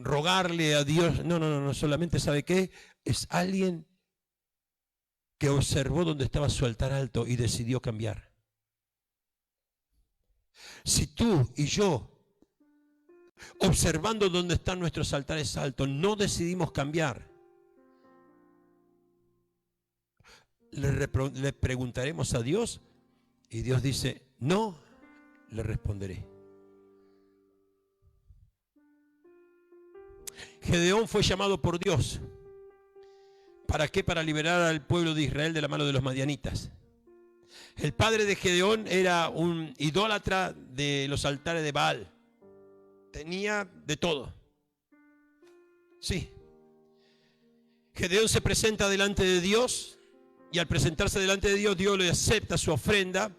rogarle a Dios. No, solamente, ¿sabe qué? Es alguien que observó dónde estaba su altar alto y decidió cambiar. Si tú y yo, observando dónde están nuestros altares altos, no decidimos cambiar, le preguntaremos a Dios y Dios dice, no, le responderé. Gedeón fue llamado por Dios. ¿Para qué? Para liberar al pueblo de Israel de la mano de los madianitas. El padre de Gedeón era un idólatra de los altares de Baal. Tenía de todo. Sí. Gedeón se presenta delante de Dios y al presentarse delante de Dios, Dios le acepta su ofrenda.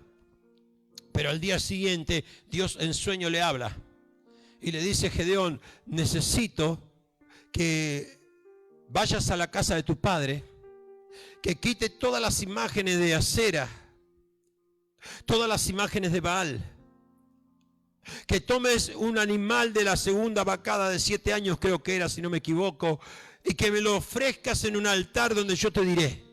Pero al día siguiente, Dios en sueño le habla y le dice: Gedeón, necesito que vayas a la casa de tu padre, que quite todas las imágenes de Acera, todas las imágenes de Baal, que tomes un animal de la segunda vacada de 7 años, creo que era, si no me equivoco, y que me lo ofrezcas en un altar donde yo te diré.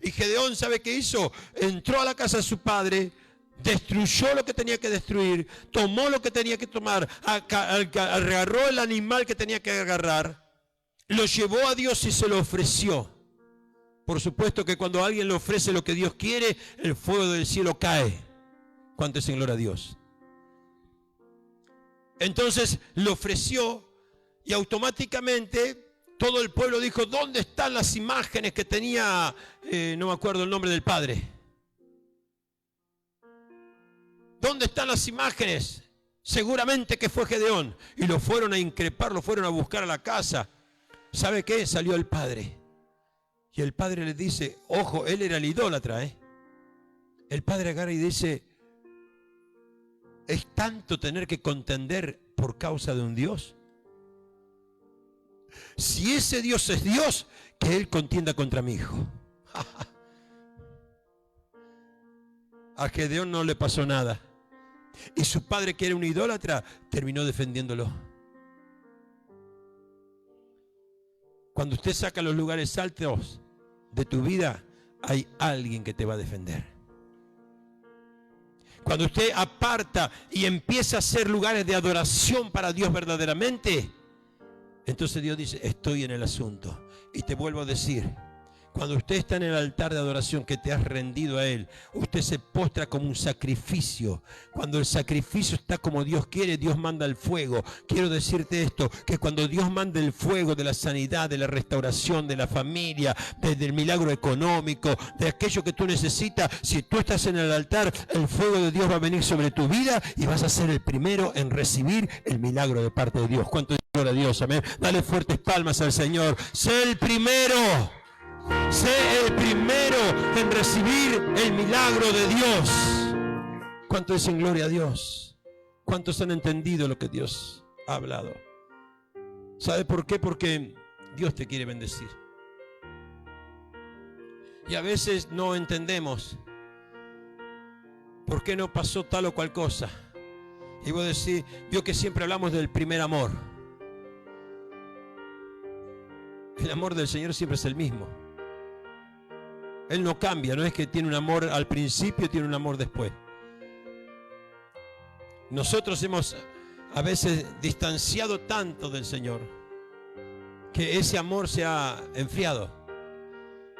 Y Gedeón, ¿sabe qué hizo? Entró a la casa de su padre, destruyó lo que tenía que destruir, tomó lo que tenía que tomar, agarró el animal que tenía que agarrar, lo llevó a Dios y se lo ofreció. Por supuesto que cuando alguien le ofrece lo que Dios quiere, el fuego del cielo cae. ¿Cuánto es en gloria a Dios? Entonces lo ofreció y automáticamente todo el pueblo dijo: ¿dónde están las imágenes que tenía, no me acuerdo el nombre del padre? ¿Dónde están las imágenes? Seguramente que fue Gedeón. Y lo fueron a increpar, lo fueron a buscar a la casa. ¿Sabe qué? Salió el padre. Y el padre le dice, ojo, él era el idólatra, ¿eh? El padre agarra y dice: ¿es tanto tener que contender por causa de un Dios? Si ese Dios es Dios, que Él contienda contra mi hijo. A Gedeón no le pasó nada. Y su padre, que era un idólatra, terminó defendiéndolo. Cuando usted saca los lugares altos de tu vida, hay alguien que te va a defender. Cuando usted aparta y empieza a hacer lugares de adoración para Dios verdaderamente, entonces Dios dice: estoy en el asunto. Y te vuelvo a decir, cuando usted está en el altar de adoración, que te has rendido a Él, usted se postra como un sacrificio. Cuando el sacrificio está como Dios quiere, Dios manda el fuego. Quiero decirte esto, que cuando Dios manda el fuego de la sanidad, de la restauración, de la familia, del milagro económico, de aquello que tú necesitas, si tú estás en el altar, el fuego de Dios va a venir sobre tu vida y vas a ser el primero en recibir el milagro de parte de Dios. ¿Cuánto es gloria a Dios? Amén. Dale fuertes palmas al Señor. Sé el primero. Sé el primero en recibir el milagro de Dios. ¿Cuánto dicen gloria a Dios? ¿Cuántos han entendido lo que Dios ha hablado? ¿Sabe por qué? Porque Dios te quiere bendecir. Y a veces no entendemos por qué no pasó tal o cual cosa. Y voy a decir, vio que siempre hablamos del primer amor. El amor del Señor siempre es el mismo. Él no cambia, no es que tiene un amor al principio, tiene un amor después. Nosotros hemos a veces distanciado tanto del Señor que ese amor se ha enfriado.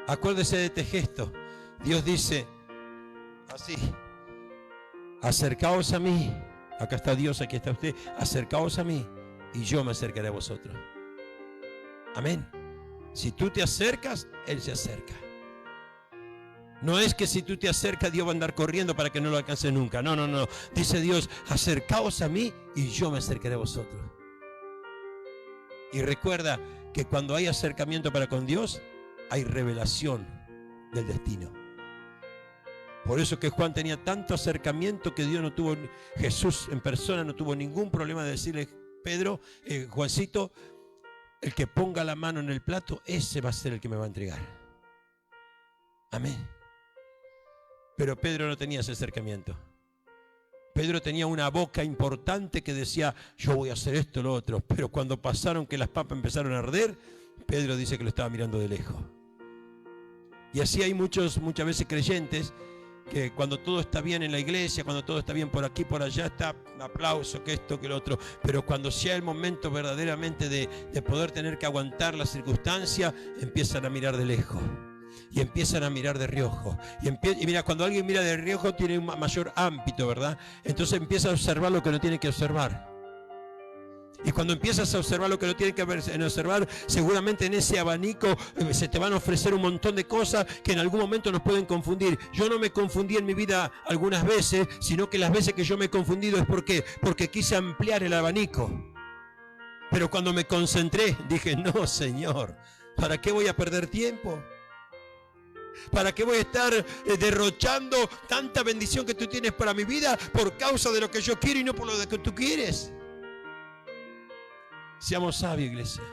Acuérdese de este gesto. Dios dice así: acercaos a mí. Acá está Dios, aquí está usted. Acercaos a mí y yo me acercaré a vosotros. Amén. Si tú te acercas, Él se acerca. No es que si tú te acercas, Dios va a andar corriendo para que no lo alcance nunca. No, no, no. Dice Dios: acercaos a mí y yo me acercaré a vosotros. Y recuerda que cuando hay acercamiento para con Dios, hay revelación del destino. Por eso que Juan tenía tanto acercamiento que Dios no tuvo, Jesús en persona no tuvo ningún problema de decirle: Pedro, Juancito, el que ponga la mano en el plato, ese va a ser el que me va a entregar. Amén. Pero Pedro no tenía ese acercamiento. Pedro tenía una boca importante que decía: yo voy a hacer esto, lo otro. Pero cuando pasaron que las papas empezaron a arder, Pedro dice que lo estaba mirando de lejos. Y así hay muchas veces creyentes que cuando todo está bien en la iglesia, cuando todo está bien por aquí, por allá, está aplauso, que esto, que lo otro. Pero cuando sea el momento verdaderamente de poder tener que aguantar la circunstancia, empiezan a mirar de lejos. Y empiezan a mirar de reojo. Y mira, cuando alguien mira de reojo tiene un mayor ámbito, ¿verdad? Entonces empieza a observar lo que no tiene que observar. Y cuando empiezas a observar lo que no tiene que observar, seguramente en ese abanico se te van a ofrecer un montón de cosas que en algún momento nos pueden confundir. Yo no me confundí en mi vida algunas veces, sino que las veces que yo me he confundido es porque quise ampliar el abanico. Pero cuando me concentré, dije: no, Señor, ¿para qué voy a perder tiempo? ¿Para qué voy a estar derrochando tanta bendición que tú tienes para mi vida por causa de lo que yo quiero y no por lo que tú quieres? Seamos sabios, iglesia,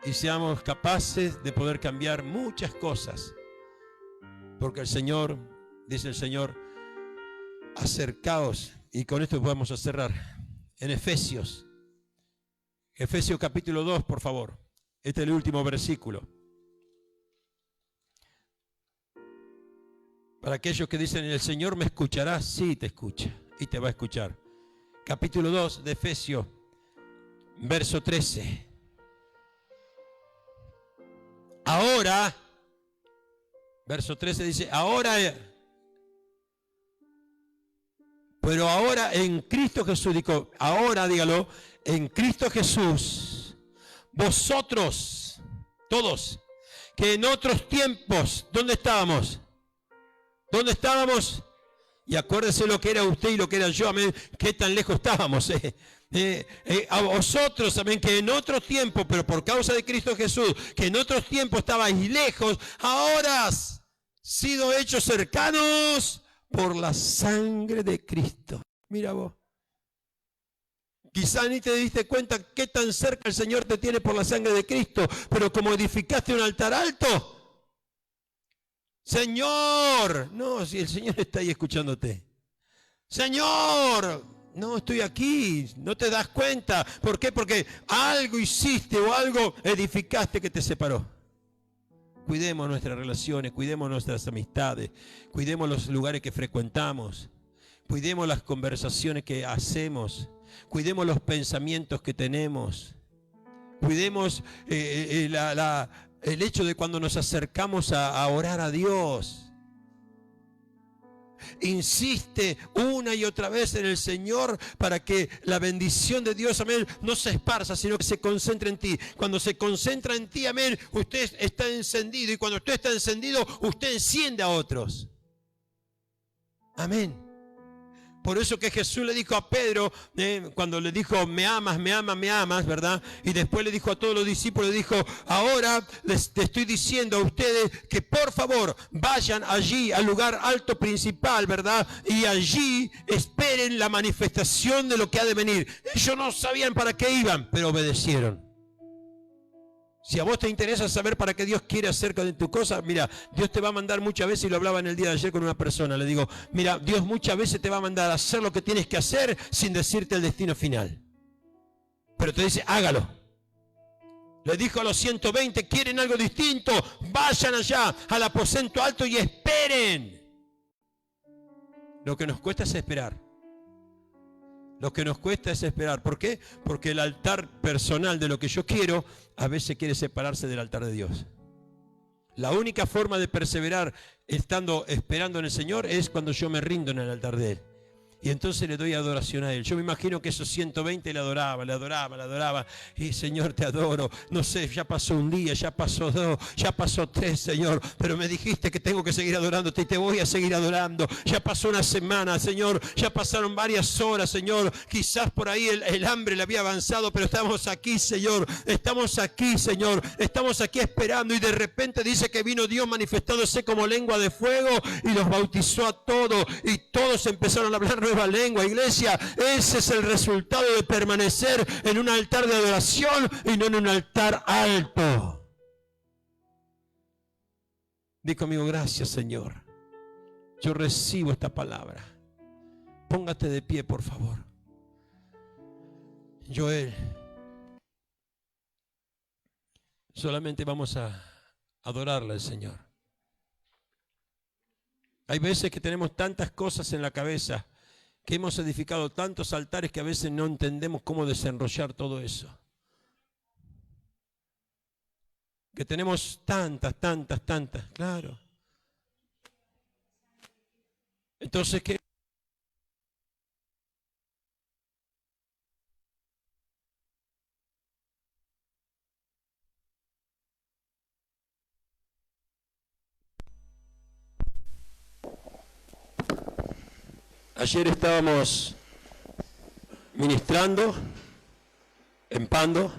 y seamos capaces de poder cambiar muchas cosas, porque el Señor, dice el Señor: acercaos. Y con esto vamos a cerrar en Efesios capítulo 2, por favor. Este es el último versículo. Para aquellos que dicen: el Señor me escuchará. Sí, te escucha y te va a escuchar. Capítulo 2 de Efesios, verso 13. Ahora, verso 13 dice: pero ahora en Cristo Jesús, digo, ahora dígalo, en Cristo Jesús, vosotros, todos, que en otros tiempos, ¿dónde estábamos? ¿Dónde estábamos? Y acuérdese lo que era usted y lo que era yo, amén, qué tan lejos estábamos. A vosotros, amén, que en otro tiempo, pero por causa de Cristo Jesús, que en otros tiempos estabais lejos, ahora has sido hechos cercanos por la sangre de Cristo. Mira vos. Quizá ni te diste cuenta qué tan cerca el Señor te tiene por la sangre de Cristo, pero como edificaste un altar alto, Señor, no, si el Señor está ahí escuchándote. Señor, no estoy aquí, no te das cuenta. ¿Por qué? Porque algo hiciste o algo edificaste que te separó. Cuidemos nuestras relaciones, cuidemos nuestras amistades, cuidemos los lugares que frecuentamos, cuidemos las conversaciones que hacemos, cuidemos los pensamientos que tenemos, cuidemos el hecho de cuando nos acercamos a orar a Dios. Insiste una y otra vez en el Señor para que la bendición de Dios, amén, no se esparza, sino que se concentre en ti. Cuando se concentra en ti, amén, usted está encendido, y cuando usted está encendido, usted enciende a otros. Amén. Por eso que Jesús le dijo a Pedro, cuando le dijo: me amas, ¿verdad? Y después le dijo a todos los discípulos, le dijo: ahora te estoy diciendo a ustedes que por favor vayan allí al lugar alto principal, ¿verdad? Y allí esperen la manifestación de lo que ha de venir. Ellos no sabían para qué iban, pero obedecieron. Si a vos te interesa saber para qué Dios quiere hacer con tu cosa, mira, Dios te va a mandar muchas veces, y lo hablaba en el día de ayer con una persona, le digo: mira, Dios muchas veces te va a mandar a hacer lo que tienes que hacer sin decirte el destino final. Pero te dice: hágalo. Le dijo a los 120, ¿quieren algo distinto? Vayan allá al aposento alto y esperen. Lo que nos cuesta es esperar. Lo que nos cuesta es esperar. ¿Por qué? Porque el altar personal de lo que yo quiero a veces quiere separarse del altar de Dios. La única forma de perseverar esperando en el Señor es cuando yo me rindo en el altar de Él. Y entonces le doy adoración a Él. Yo me imagino que esos 120 le adoraba. Y Señor, te adoro. No sé, ya pasó un día, ya pasó 2, ya pasó 3, Señor. Pero me dijiste que tengo que seguir adorándote y te voy a seguir adorando. Ya pasó una semana, Señor. Ya pasaron varias horas, Señor. Quizás por ahí el hambre le había avanzado, pero estamos aquí, Señor. Estamos aquí, Señor. Estamos aquí esperando. Y de repente dice que vino Dios manifestándose como lengua de fuego y los bautizó a todos. Y todos empezaron a hablar nueva lengua. Iglesia, ese es el resultado de permanecer en un altar de adoración y no en un altar alto. Di conmigo, gracias, Señor. Yo recibo esta palabra. Póngate de pie, por favor. Joel, solamente vamos a adorarle al Señor. Hay veces que tenemos tantas cosas en la cabeza, que hemos edificado tantos altares que a veces no entendemos cómo desenrollar todo eso. Que tenemos tantas, claro. Entonces, ¿qué? Ayer estábamos ministrando en Pando.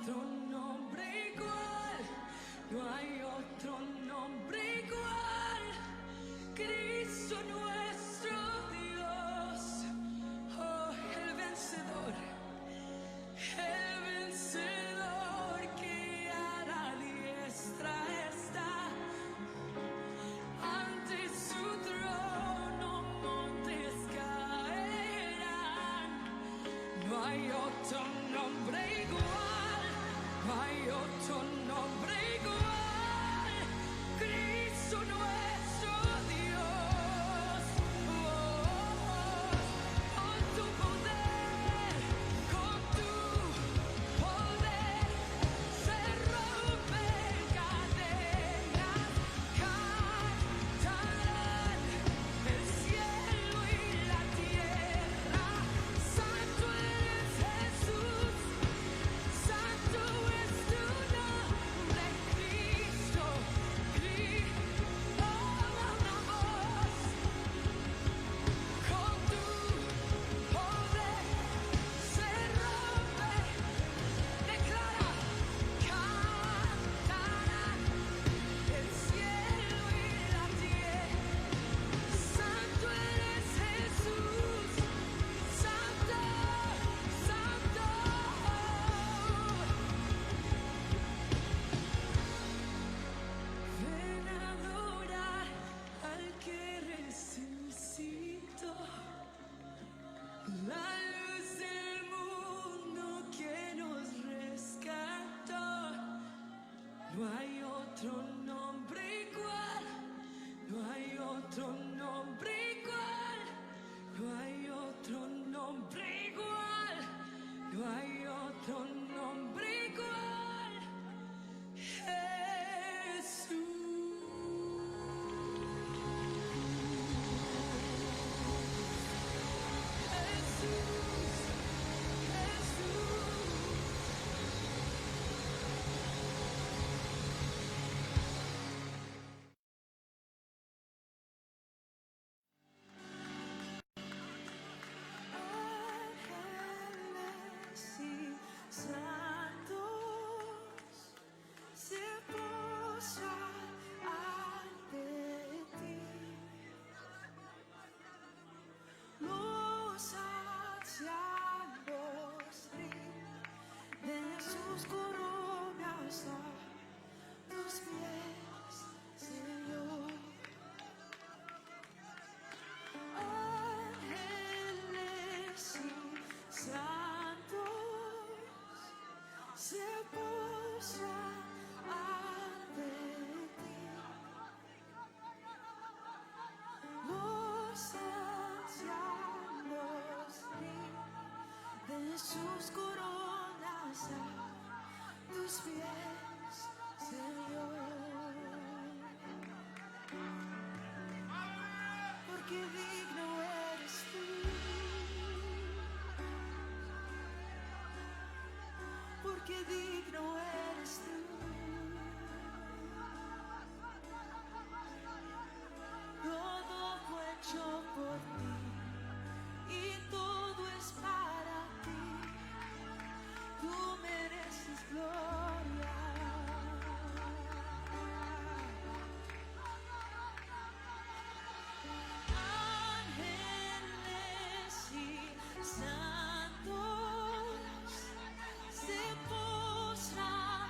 otro nombre igual, no hay otro nombre igual. Cristo nuestro Dios, oh, el vencedor que a la diestra está. Ante su trono montes caerán. No hay otro nombre igual, no hay otro nombre igual. Cristo nuestro Dios, con tu poder, se rompen cadenas, cantarán el cielo y la tierra. Santo eres Jesús, santo es tu nombre, Cristo, una voz, con tu poder se rompe, declara, cantarán el cielo y la tierra. Santo eres Jesús, santo, santo. Ven a adorar al que resucitó, la luz del mundo que nos rescató. No hay otro nombre igual, no hay otro nombre igual, no hay otro nombre igual, no hay otro nombre igual. Jesús. Jesús, Jesús. Ángeles y santos se postran ante ti. Los ancianos rinden sus coronas a tus pies, Señor. Ángeles y santos se postran ante ti. Los ancianos rinden sus coronas a tus pies, Señor. Porque digno eres tú, porque digno eres tú. Todo fue hecho por ti y todo es para ti. Tú mereces gloria. Ángeles y santos se postran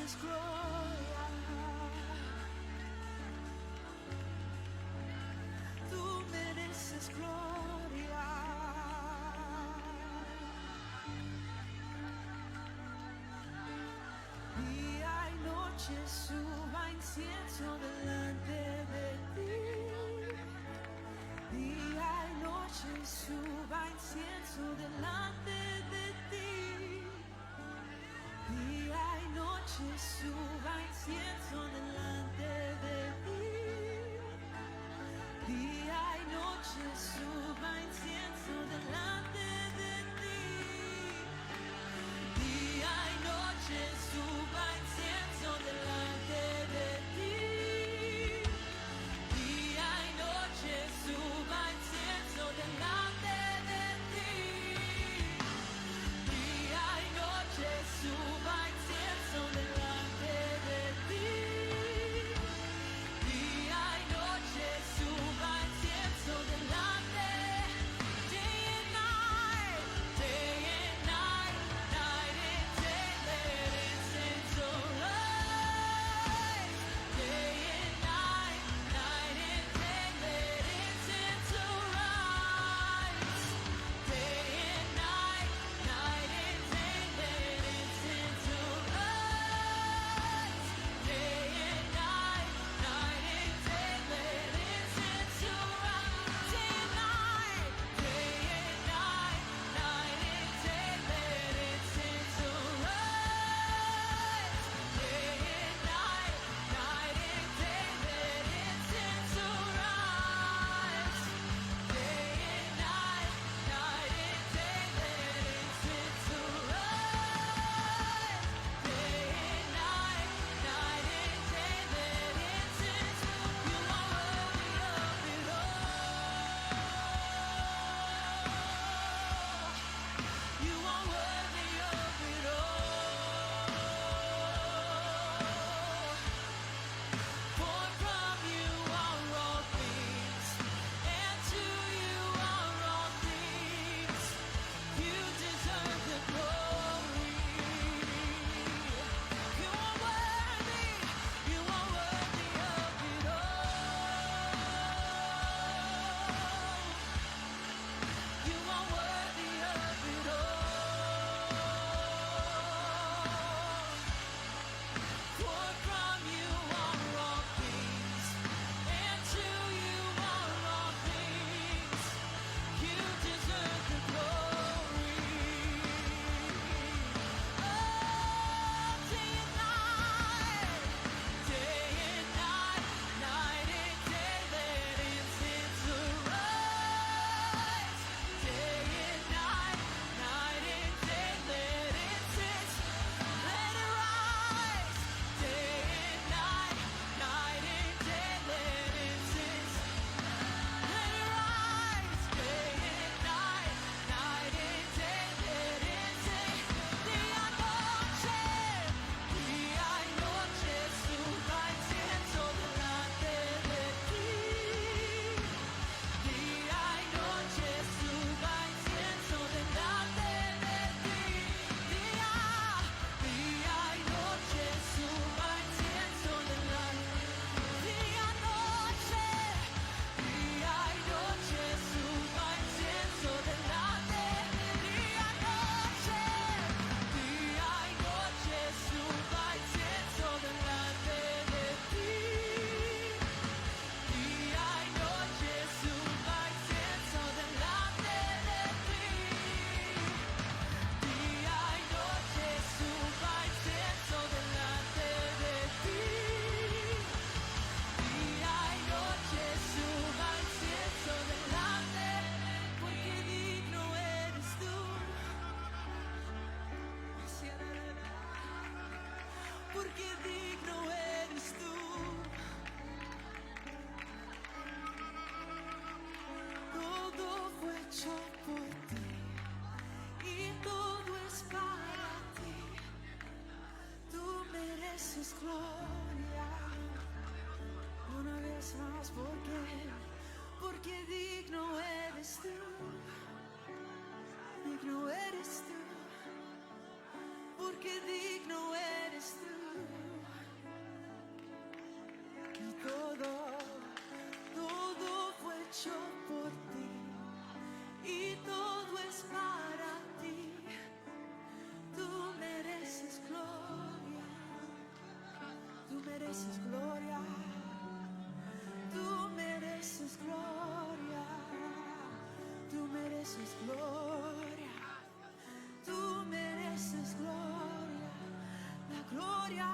mereces gloria. Tú mereces gloria. Día y noche suba incienso delante de ti. Día y noche suba incienso delante de ti. Día y noche suba incienso delante de ti. Día y noche suba incienso delante de ti. Día y noche suba incienso delante de ti. Día y noche suba incienso delante de ti. Día y noche suba incienso delante de ti. Día y noche suba incienso delante. Day and night, night and day, let incense arise. Day and night and day, let incense arise. Day and night and day, let incense arise. Day and night and day, let incense arise. Day and night and day, let incense arise. Day and night and day, let incense arise. Day and night and day, let incense arise. Day and night and day, let incense. You are worthy of it all. You are worthy of it all. For from you are all things, and to you are all things. You deserve the glory. You are worthy of it all. You are worthy of it all. For from you are all things, and to you are all things. You deserve the glory. Oh, day and night, night and day, let incense arise. Day and night and day, let incense, let it rise. Day and night and day, let incense, let it rise. Day and night and day, let incense. Día y noche suba incienso delante de ti. Día y noche suba incienso delante de ti. Día y noche suba incienso delante. Día y noche suba incienso delante. Día y noche suba incienso delante de ti. Día y noche suba incienso delante de ti. Día y noche suba incienso delante de ti. Día y noche suba incienso delante, porque digno eres tú. Porque digno eres tú. Todo fue hecho por ti y todo es para ti. Tú mereces gloria. Una vez más, porque digno eres tú. Digno eres tú. Porque digno eres tú. mereces gloria, tú mereces gloria, tú mereces gloria, tú mereces gloria, la gloria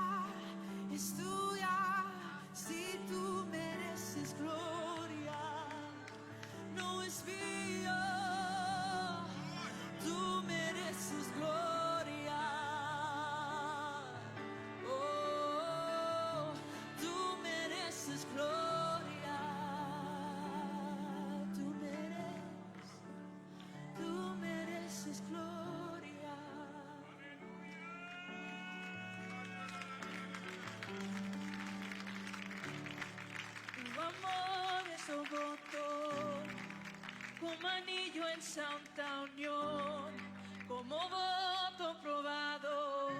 es tuya, si tú mereces gloria, no es mío, tú mereces gloria, oh, tú mereces gloria, tú mereces gloria. Tu amor es un voto, como anillo en santa unión, como voto probado,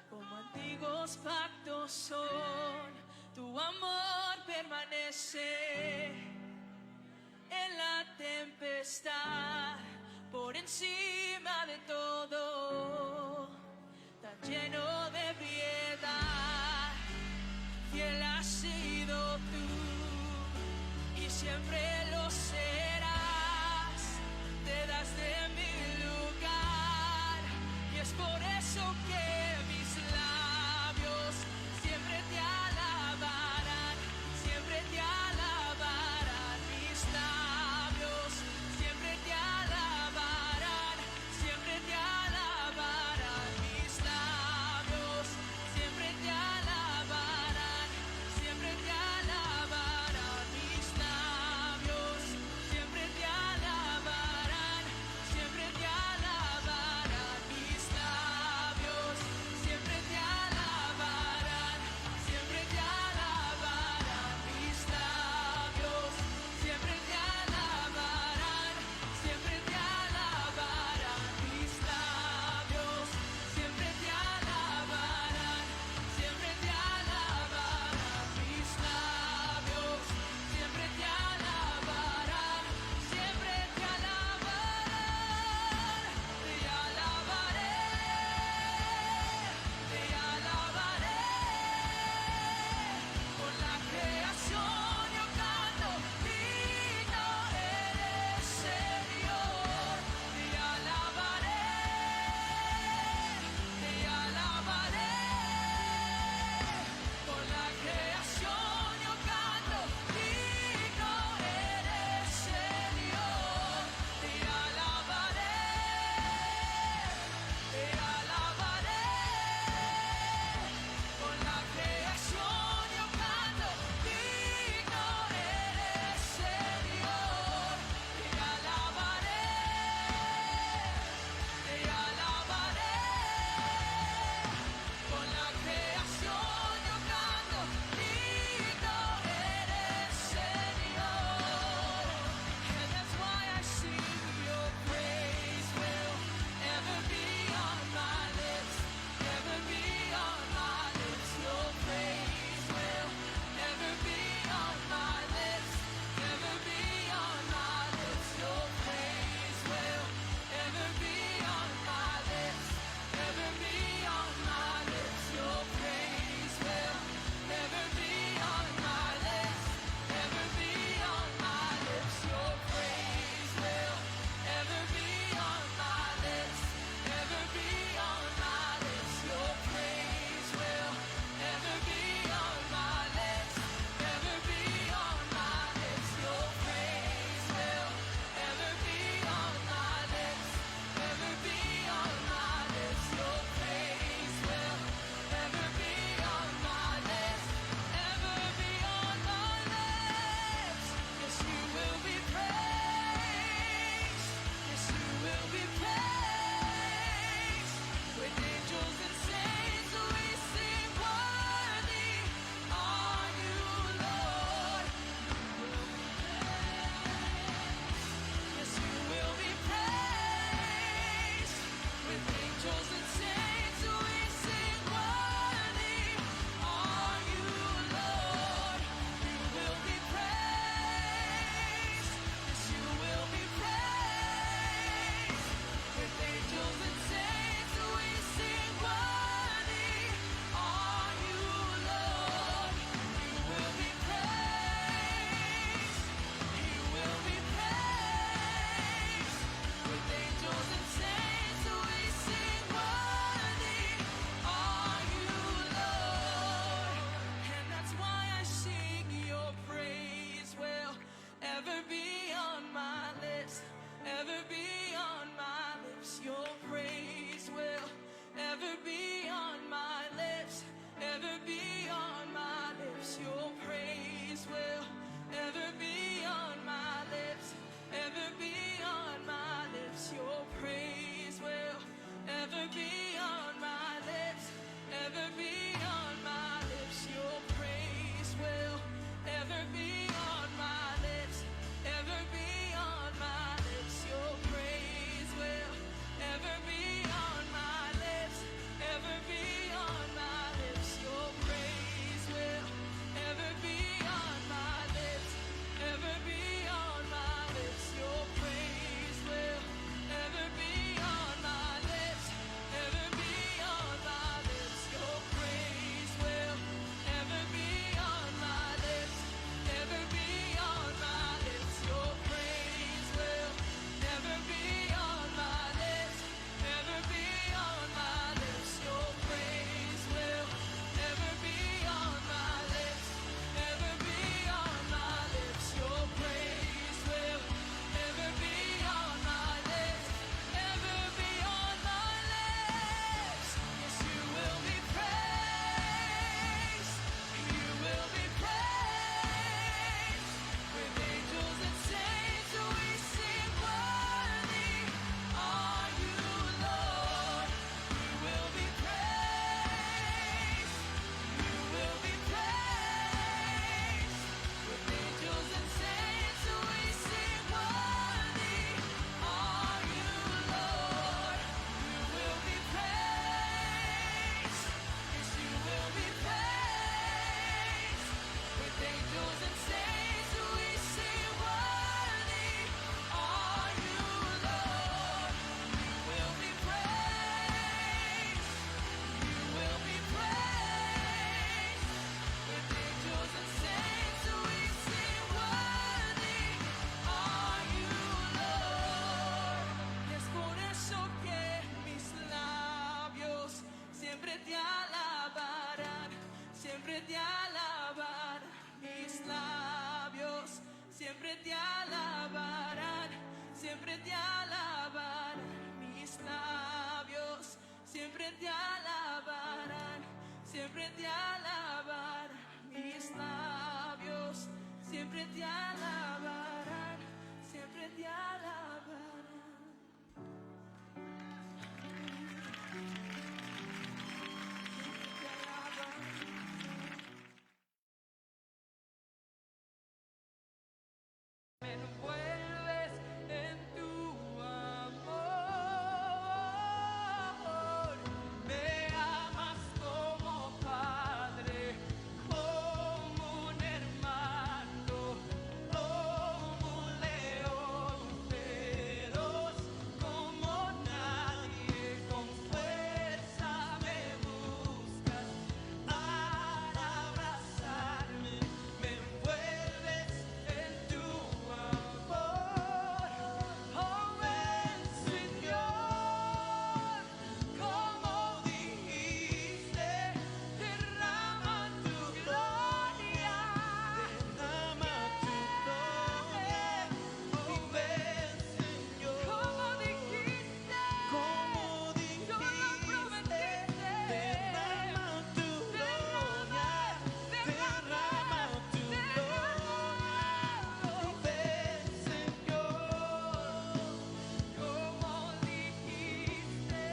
como antiguos pactos son. Tu amor permanece en la tempestad, por encima de todo, tan lleno de piedad. Fiel has sido tú y siempre lo serás. Te das de mi lugar y es por eso que mis labios siempre te alabarán, siempre te alabarán. Mis labios siempre te alabarán, siempre te alabarán. Mis labios siempre te alabarán, siempre te alabarán mis labios, siempre te alabarán, siempre te alabarán mis labios, siempre te alabarán, siempre te alabarán. Me envuelves en tu amor, me amas como padre, como un hermano, como un león feroz, como nadie, con fuerza me buscas para abrazarme, me envuelves en tu amor, oh ven Señor, como dijiste, derrama tu gloria, oh ven Señor, como dijiste, tú lo prometiste, derrama tu gloria, derrama tu gloria, oh ven Señor, como dijiste,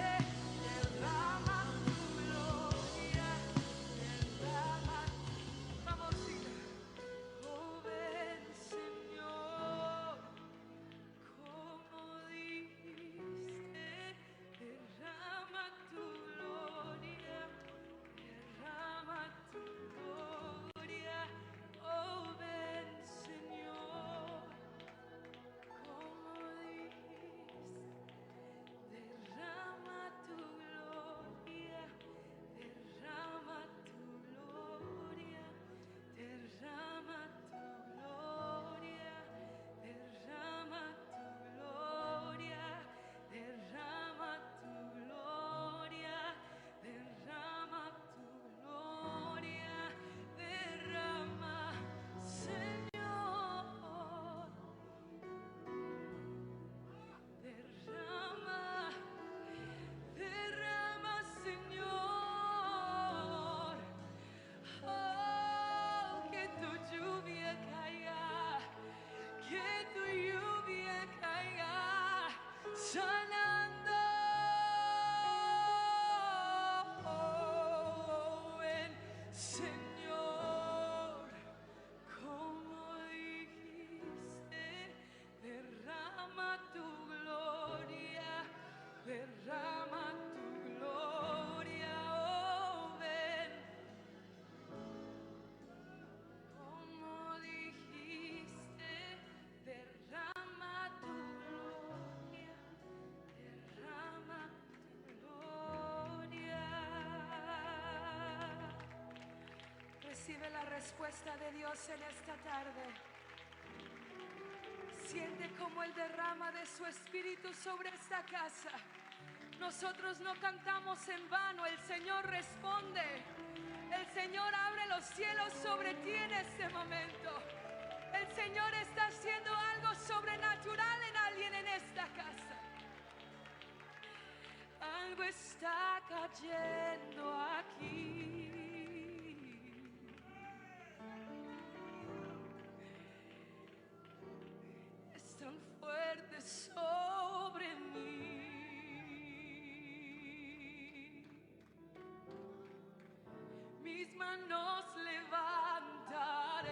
derrama tu gloria, derrama. Vamos, sigue. Oh ven Señor, como dijiste, derrama tu gloria, derrama tu gloria. Oh ven Señor, como dijiste, derrama tu gloria, derrama tu gloria, derrama tu gloria, derrama tu gloria, derrama tu gloria, derrama tu gloria, derrama, Señor, derrama, derrama, Señor. Oh, que tu lluvia caiga, que tu lluvia caiga, sanando. Oh, ven, Señor, como dijiste, derrama tu gloria, derrama tu gloria, oh ven, como dijiste, derrama tu gloria, derrama tu gloria. Recibe la respuesta de Dios en esta tarde. Siente como Él derrama de su espíritu sobre esta casa. Nosotros no cantamos en vano, el Señor responde. El Señor abre los cielos sobre ti en este momento. El Señor está haciendo algo sobrenatural en alguien en esta casa. Algo está cayendo aquí. Es tan fuerte sobre mí. Mis manos levantaré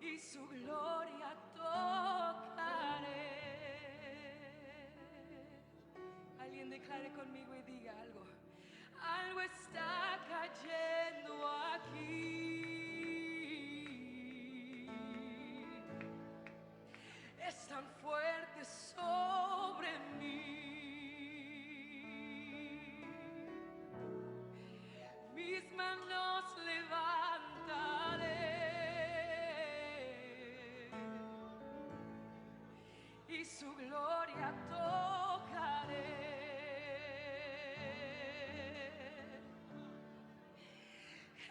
y su gloria tocaré. Alguien declare conmigo y diga algo. Algo está cayendo aquí. Es tan fuerte sobre mí. Mis manos levantaré y su gloria tocaré.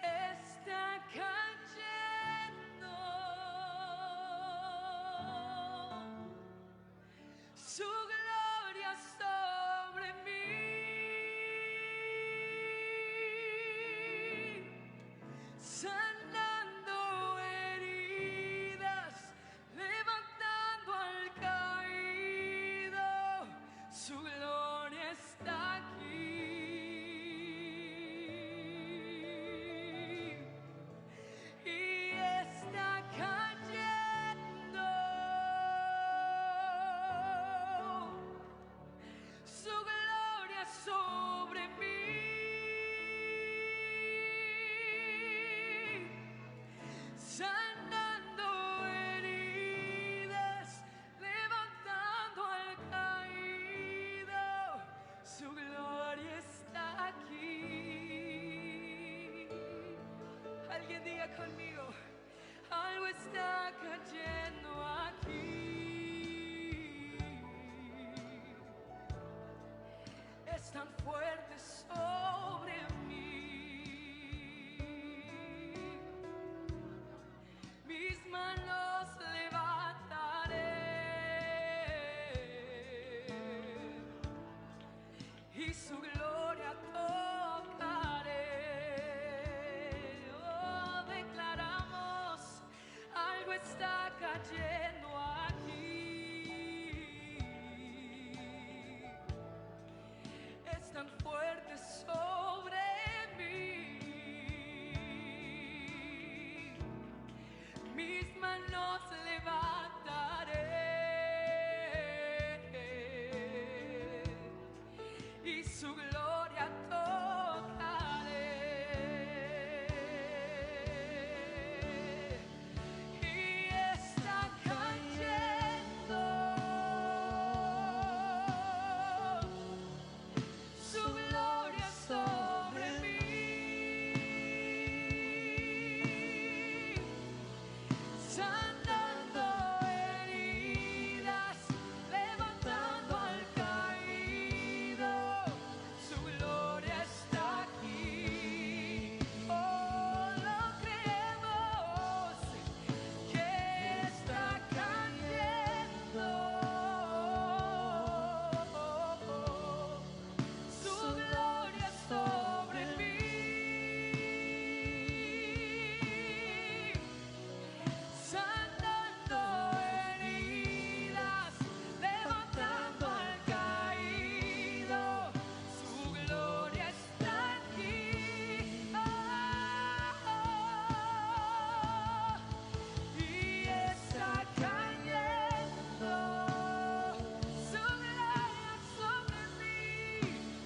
Es está aquí. Y está cayendo su gloria sobre mí, sanando heridas, levantando al caído. Su gloria está aquí. Alguien diga conmigo, algo está cayendo aquí. Es tan fuerte sobre mí. Mis manos levantaré y su gloria tocaré. Oh, declaramos, algo está cayendo aquí. Es tan fuerte sobre mí. Mis manos levantaré y su gloria tocaré. Y está cayendo su gloria sobre mí, sanando heridas, levantando al caído. Su gloria está aquí. Oh, lo creemos, que está cayendo su gloria sobre mí, sanando heridas, levantando al caído. Su gloria está aquí. Y está cayendo su gloria sobre mí,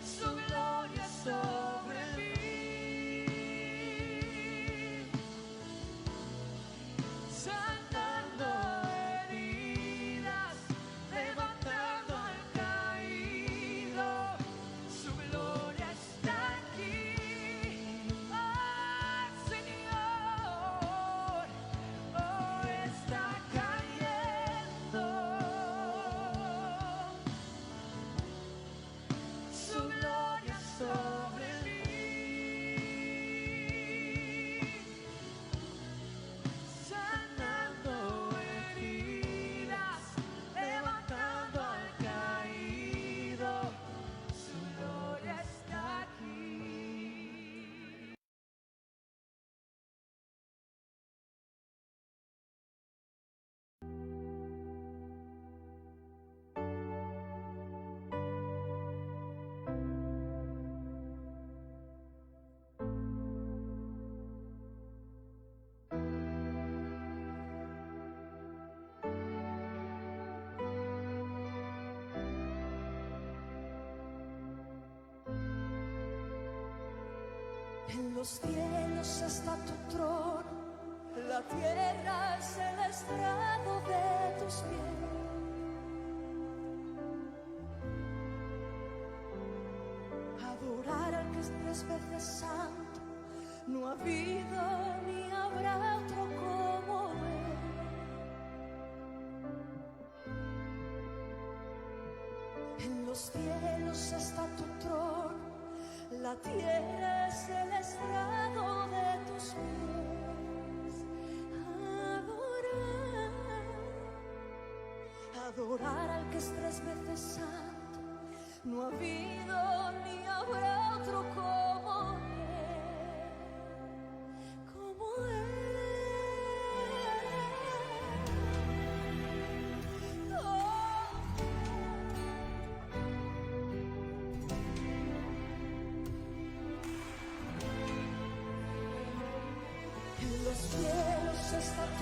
su gloria sobre mí, sanando heridas, levantando al caído. Su gloria está aquí. Ah, Señor, oh, está cayendo su gloria sobre mí, sanando heridas, levantando al caído. Su gloria está aquí. En los cielos está tu trono, la tierra es el estrado de tus pies. Adorar al que es 3 veces santo, no ha habido ni habrá otro como él. En los cielos está tu trono, la tierra es el estrado de tus pies. Adorar al que es 3 veces santo, no ha habido ni habrá otro como él, como él. Oh,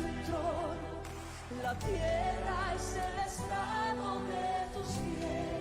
tu trono, la tierra es el estrado de tus pies.